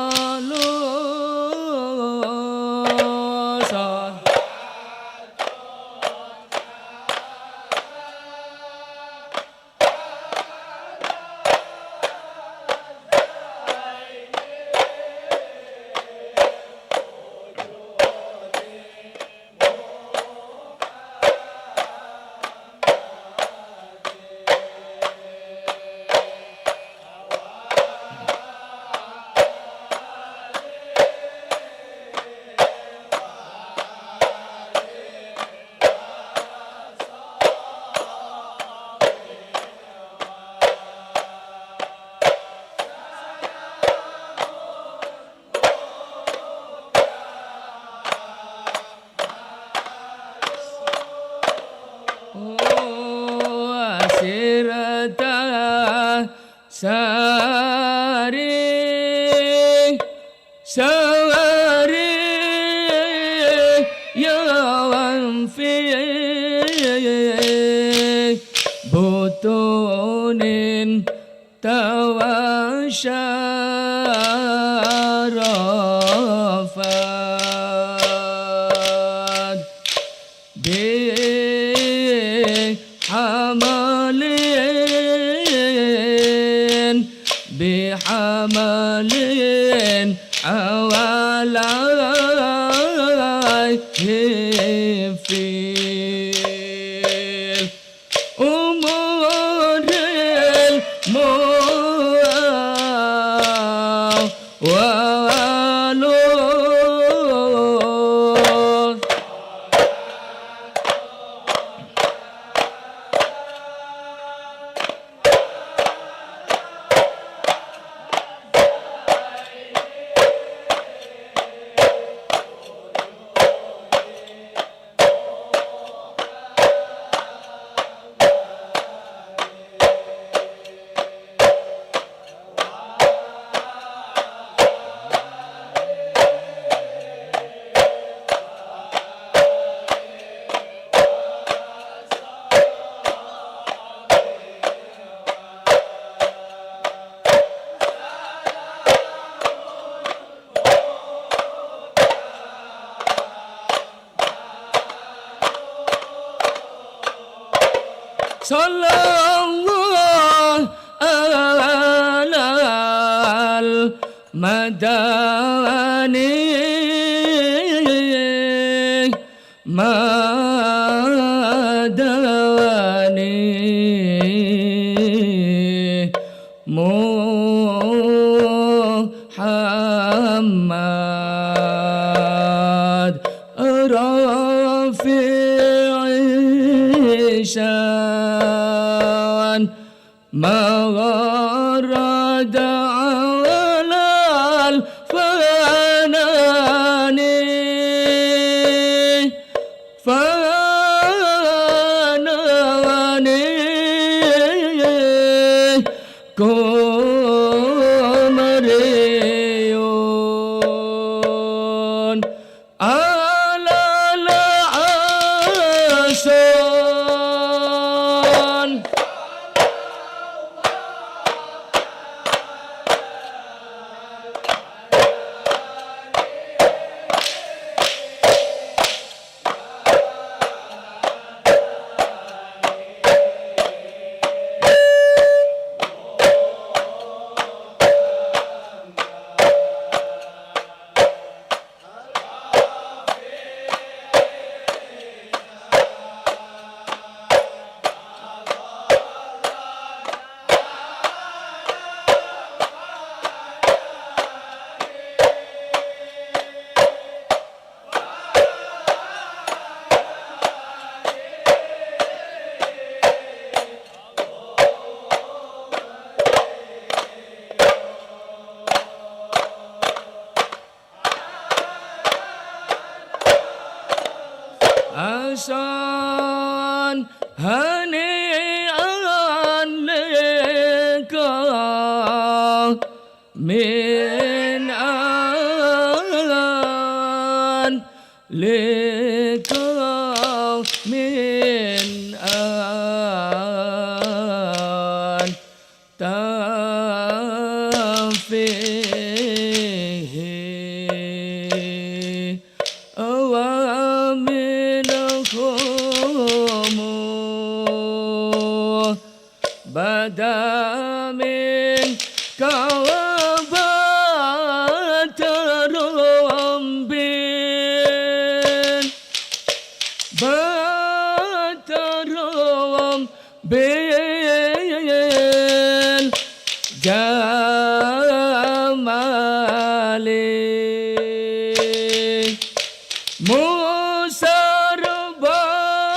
sirata sari sari yawan fi butunin tawasyarafat bihamalin awalaihi fil umuril muawalun sallallahu alal madani madani Muhammad rafi'i syan magharad alal fanani fanani kumriyun alal asan Hasan hani'an leka min لقوم فيه ومنهم بدا من كوابات ربين باترهم بالجمال موسى ربالو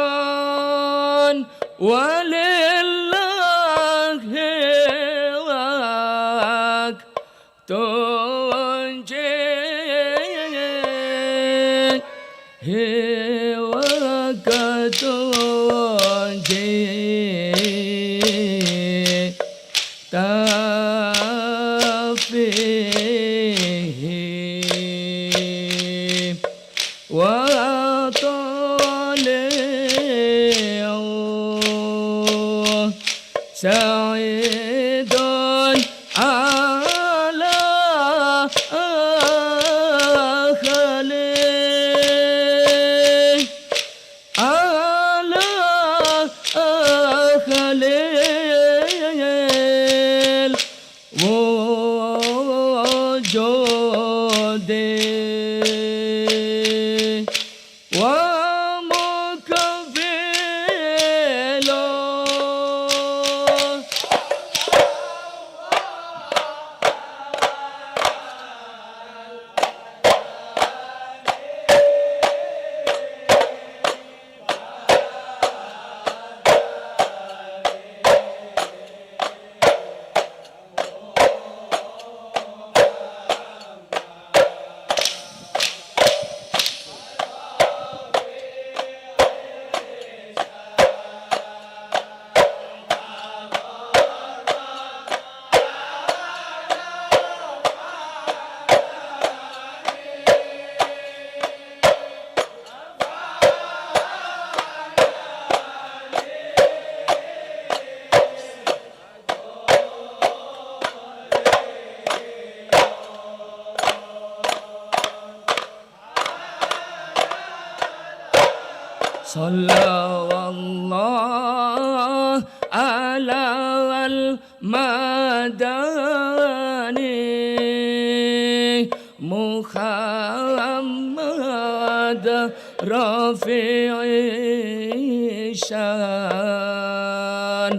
أحسن ولله وك تنجي وك تنجي تفيه وطالع سعيد على خليل على خليل وجودي ومكفله صلى الله على المدني محمد رفيع الشان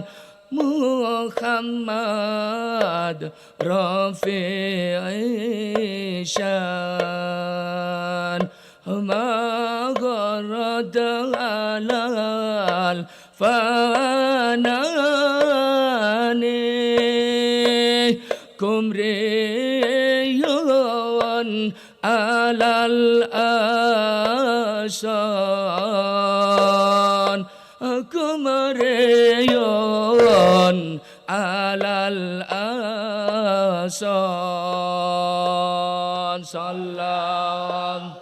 محمد رفيع الشان ما غرد على الفنان كمريون على الأسان كمريون على الأسان سلام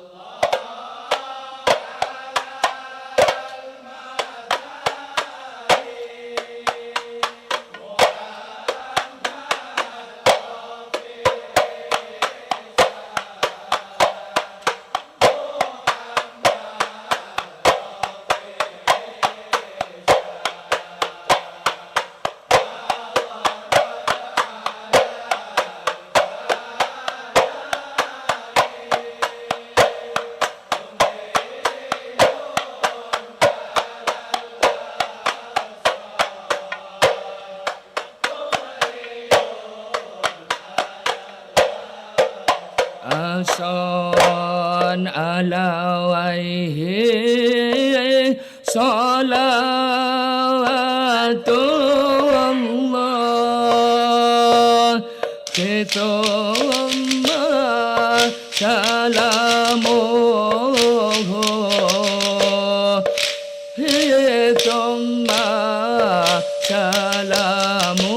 أحسن عليه صلاة الله ثم سلامه ثم سلامه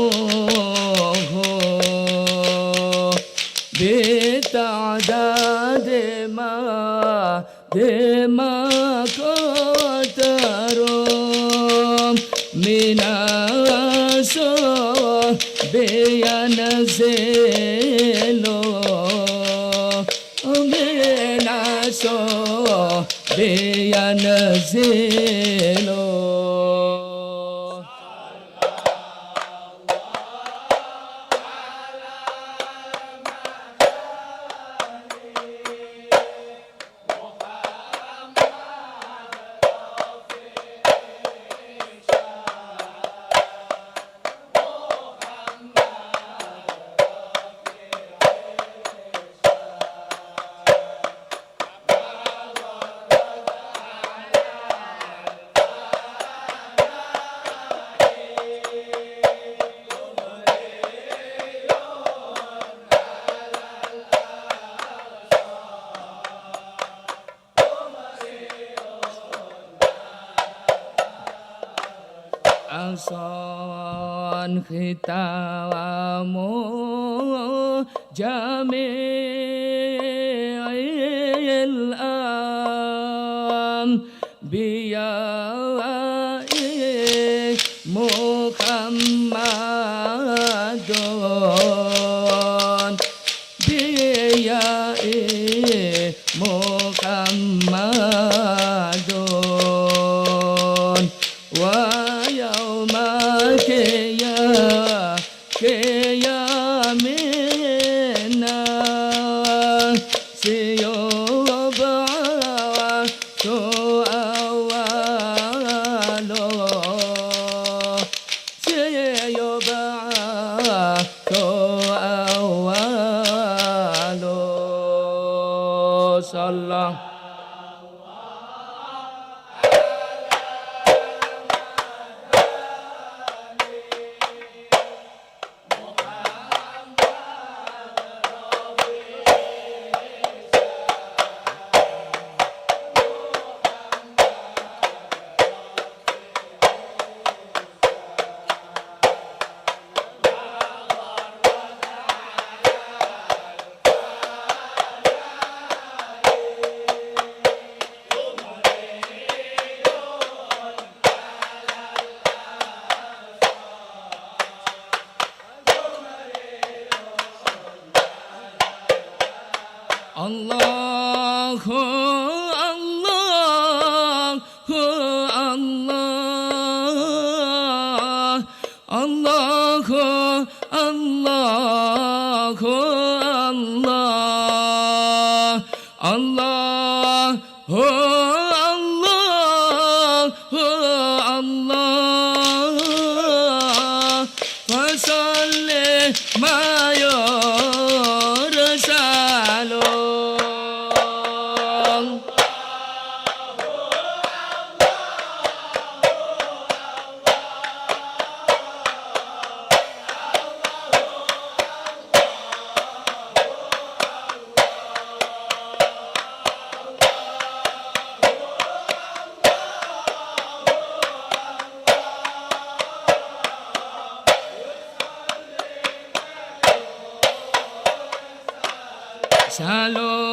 بتعداد ما قدروا من الصحب ينزل من الصحب ينزل Ahsan khitamu jami'il anbiya'i Muhammadun biya'i Muhammadun wa qiyamina siyub'atu awwalo siyub'atu awwalo sallallahu Allahu Allahu Allah Allahu Allahu Allah Allahu Allahu Allah fasalli ma yursalu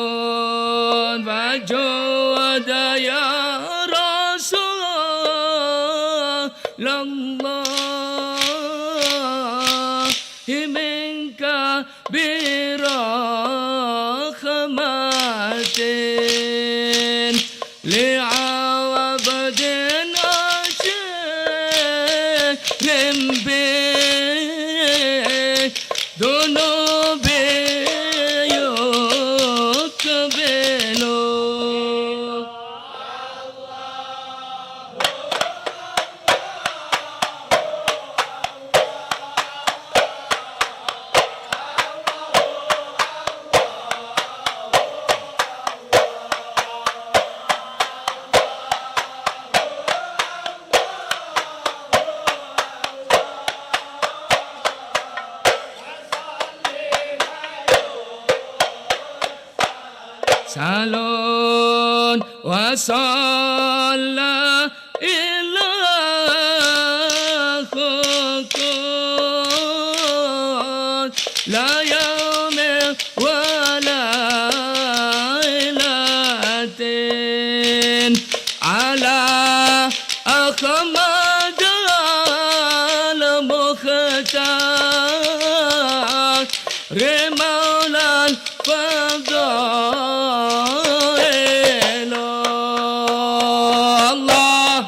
Salun wajud ya Rasulullah minka birahmatin li'abdin ashirin bi dunubi صلوا وصلى إلهكم لا يوم ولا ليلة على أحمد المختار مولى الفضائل الله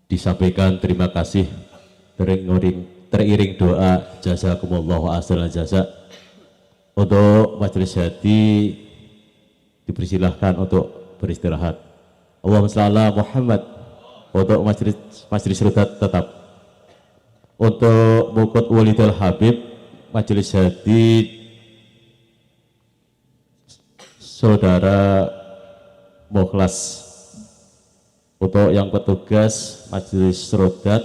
Disampaikan terima kasih teriring doa jazakumullahu ahsanal jaza untuk majelis hadi dipersilahkan untuk beristirahat. Allahumma shalli ala Muhammad. Untuk majelis rudat tetap. Untuk Mukut Walidul Habib majelis hadi saudara Mukhlas. Untuk yang petugas majelis rodat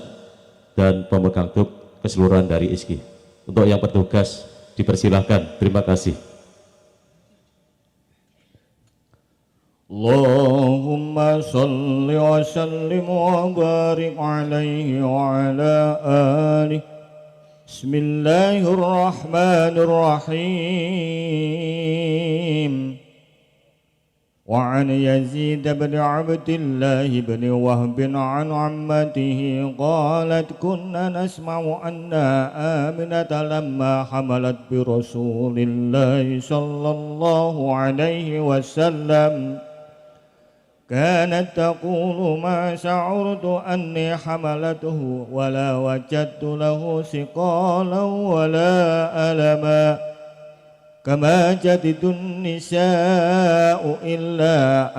dan pemegang duk keseluruhan dari ISKI. Untuk yang petugas dipersilahkan. Terima kasih. Allahumma salli wa sallim wa barik alaihi wa ala alihi. Bismillahirrahmanirrahim. وعن يزيد بن عبد الله بن وهب عن عمته قالت كنا نسمع أن آمنة لما حملت برسول الله صلى الله عليه وسلم كانت تقول ما شعرت أني حملته ولا وجدت له ثقالا ولا ألما كما جدت النساء إلا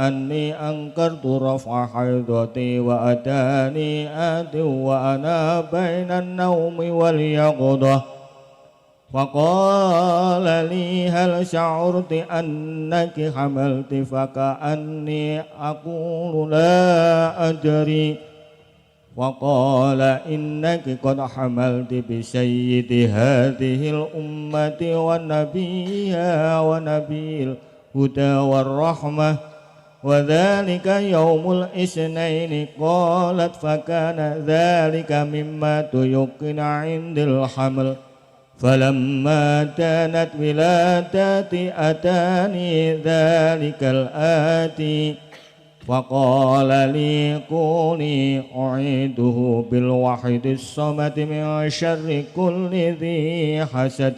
أني أنكرت رفع حيضتي وأتاني آت وأنا بين النوم واليقظة فقال لي هل شعرت أنك حملت فكأني أقول لا أدري وقال إنك قد حملت بسيد هذه الأمة ونبيها ونبي الهدى والرحمة وذلك يوم الاثنين قالت فكان ذلك مما تيقن عند الحمل فلما كانت ولادتي أتاني ذلك الآتي فقال لي كوني أعيده بالوحيد الصمد من شر كل ذي حسد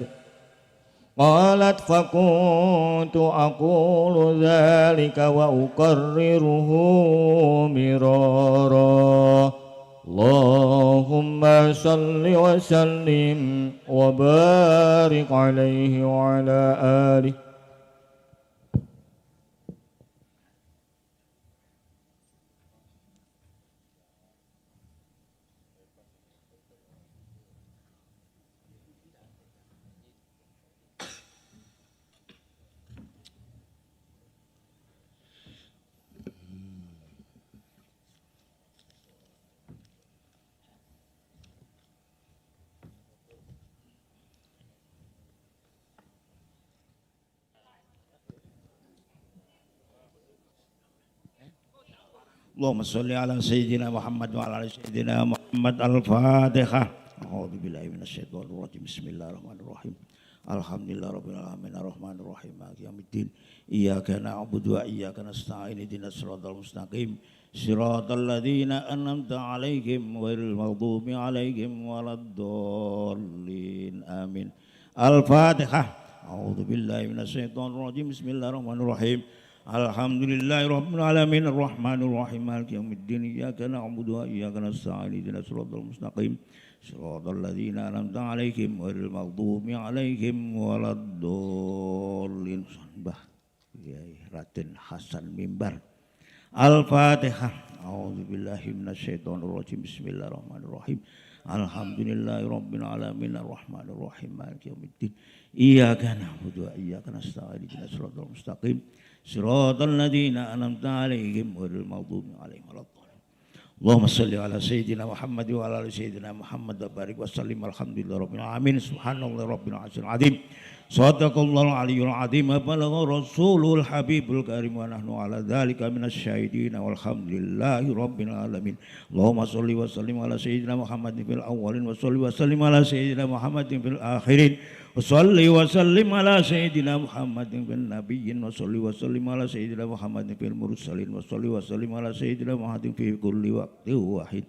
قالت فكنت أقول ذلك وأكرره مرارا اللهم صل وسلم وبارك عليه وعلى آله. Allahumma sholli ala sayyidina Muhammad wa ala sayyidina Muhammad. Al-Fatihah. A'udzu billahi minasyaitonir rajim. Bismillahirrahmanirrahim. Alhamdulillahirabbil alamin arrahmanir rahim maliki yaumiddin. Iyyaka na'budu wa iyyaka nasta'in ihdinas siratal mustaqim. Siratal ladzina an'amta 'alaihim ghairil maghdubi alaihim waladdallin. Amin. Al-Fatihah. A'udzu billahi minasyaitonir rajim. Bismillahirrahmanirrahim. Alhamdulillahi rabbil alamin arrahmanir rahim maliki yaumiddin iyyaka na'budu wa iyyaka nasta'in ihdinas siratal mustaqim siratal ladzina an'amta 'alaihim ghairil maghdubi 'alaihim waladdallin. Batin Hasan Mimbar. Al-Fatihah. A'udzubillahi minasyaitonirrajim. Bismillahirrahmanirrahim. Alhamdulillahirabbil alamin arrahmanir rahim maliki yaumiddin. Iyyaka na'budu wa iyyaka nasta'in ihdinas siratal mustaqim. Siratal ladzina an'amta 'alaihim ghairil maghdubi 'alaihim waladdallin. Allahumma shalli ala sayyidina Muhammad wa ala ali sayyidina Muhammad wa barik wa sallim. Alhamdulillahirabbil alamin. Subhanallahi rabbil arsyil azim. Sadaqallahul aliyyul azim. Balagha rasulul habibul karim wa nahnu ala dzalika minasyahidin walhamdulillahi rabbil alamin. Allahumma shalli wa sallim ala sayyidina Muhammadin fil awwalin wa shalli wa sallim ala sayyidina Muhammadin fil akhirin. Wa shalli wa sallim ala sayyidina Muhammadin fil nabiyyin wa shalli wa sallim ala sayyidina Muhammadin fil mursalin wa shalli wa sallim ala sayyidina Muhammadin fi kulli waqtin wahid.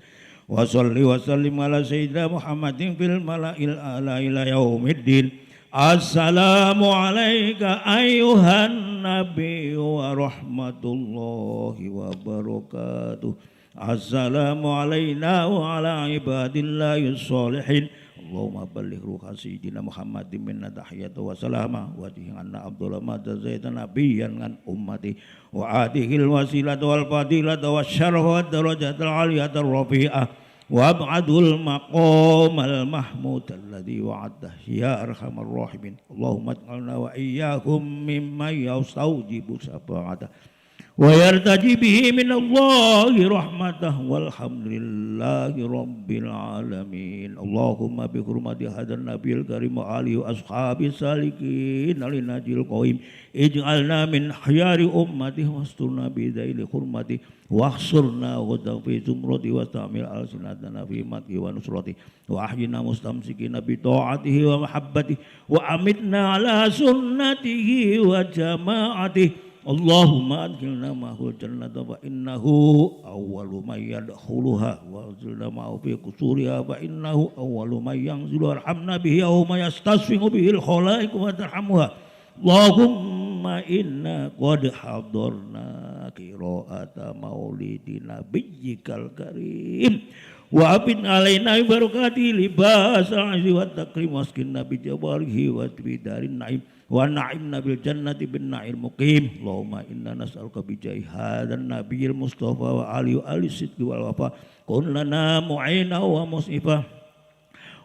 Wa shalli wa sallim ala sayyidina Muhammadin fil mala'il a'la ila yaumiddin. Assalamu alayka ayyuhan nabi wa rahmatullahi wa barakatuh. Assalamu alayna wa ala ibadillahi sholihin. Allahumma balligh ruha sayyidina Muhammadin minna tahiyatu wa salama wa dihanna Abdullah madza zaitan nabiyyan an ummati wa adihil wasilata wal fadilata wa syarfa wa darajatal aliyata rafi'ah wa ab'adul maqamal mahmud alladhi wa'addah ya arhamar rahimin. Allahumma ij'alna wa iyyakum mimman yastawjibu syafa'atah wa yartaji bihi min Allahi rahmatah walhamdulillahi rabbil alamin. Allahumma bi hurmati hadan nabiyil karim wa alihi wa ashabi salikin alinajil qawim ij'alna min khiyari ummati wasturna bi dhaili hurmati wahsurna ghudan fi zumrati wa ta'mil al-sinatana fi mati wa nusrati wa ahyina mustamsikina bi ta'atihi wa mahabbati wa amitna ala sunnatihi wa jama'atihi. Allahumma adkhilna ma'hul jannata fa innahu awwalu man yadkhuluha wa anzilna ma'hu fi qusuriha fa innahu awwalu man yanzilu arhamna bihi yawma yastasfihu bihi al-khalaiq wa tarhamuha. Allahumma inna qad hadarna qira'ata maulidi nabiyyikal karim wa abin alaina barakati libas al-'azzi wa takrim waskin nabi jabarihi wa bidarin na'im wa na'imna bil jannati bin na'il muqim. Allahumma inna nas'aluka bi jahi hadan nabiyil mustafa wa ali sidqi wal wafa kun lana mu'ina wa mus'ifa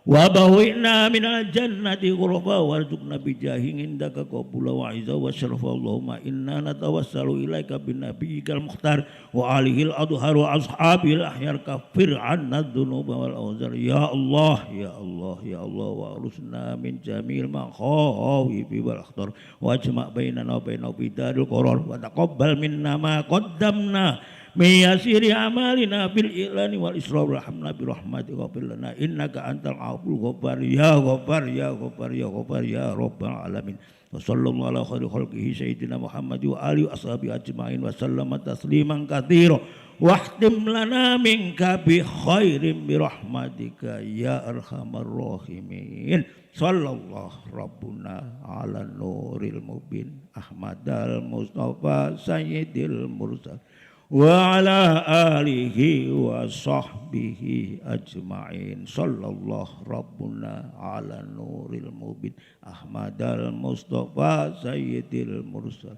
wa bawina minal jannati ghurfa warzuqna bi jahi indaka qabula wa izza wa syarafa. Allahumma inna natawassalu ilaika bin nabiyyikal mukhtar wa alihil adhar wa ashabil ahyar kafir anna dhunuba wal awzar. Ya Allah ya Allah ya Allah wa arusna min jamil makhawifi wal akhtar wa ajma' bainana wa baina bidaril qarar wa taqabbal minna ma qaddamna min yasiri amalina bil ilani wal isra rahmna bi rahmati ghafir lana innaka antal aful ghaffar ya ghaffar ya ghaffar ya ghaffar ya rabbal alamin. Wa sallallahu ala khairi khalqihi sayyidina Muhammad wa alihi ashabi ajma'in wa sallama tasliman katsira wa ahtim lana minka bi khairin bi rahmatika ya arhamar rahimin. Sallallahu rabbuna ala nuril mubin Ahmadal Mustafa sayyidil mursal wa ala alihi wa sahbihi ajma'in. Sallallahu rabbuna ala nuril mubin Ahmadal Mustafa sayyidil mursal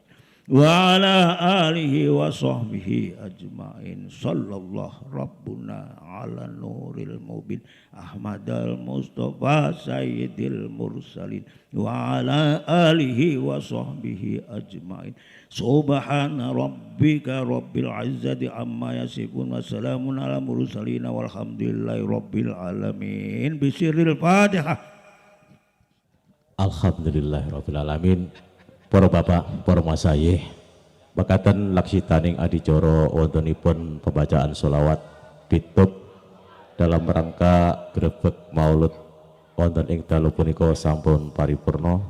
wa ala alihi wa sahbihi ajma'in. Sallallahu rabbuna ala nuril mubin Ahmadal Mustafa sayyidil mursalin wa ala alihi wa sahbihi ajma'in. Subhana rabbika rabbil izzati amma yasifun wa salamun ala mursalin walhamdulillahi rabbil alamin. Bisiril Fatihah. Alhamdulillahirabbil alamin. Para bapak, para masayih, makaten laksitaning adicara wontenipun pembacaan sholawat bitub dalam rangka grebeg maulud wonten ing dalu punika sampun paripurna.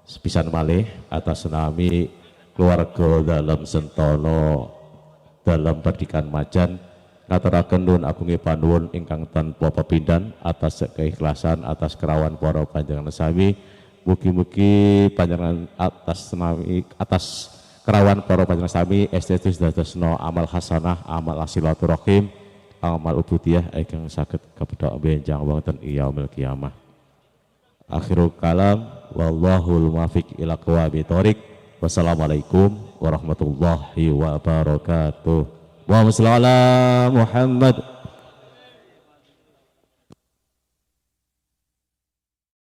Sepisan malih atas nami keluarga dalam sentono dalam perdikan majan ngaturaken nuwun agunge panuwun ingkang tanpa pepindhan atas keikhlasan atas kerawan para panjenengan sami. Mugi-mugi panjenengan atas kerawan para panjenengan sami estetis dadosna amal hasanah, amal silaturahim, amal ubudiyah ingkang saged kapedhak benjang wonten yaumil qiyamah. Akhirul kalam wallahul muwaffiq ila aqwamit thoriq. Wassalamualaikum warahmatullahi wabarakatuh. Wa sallallahu ala Muhammad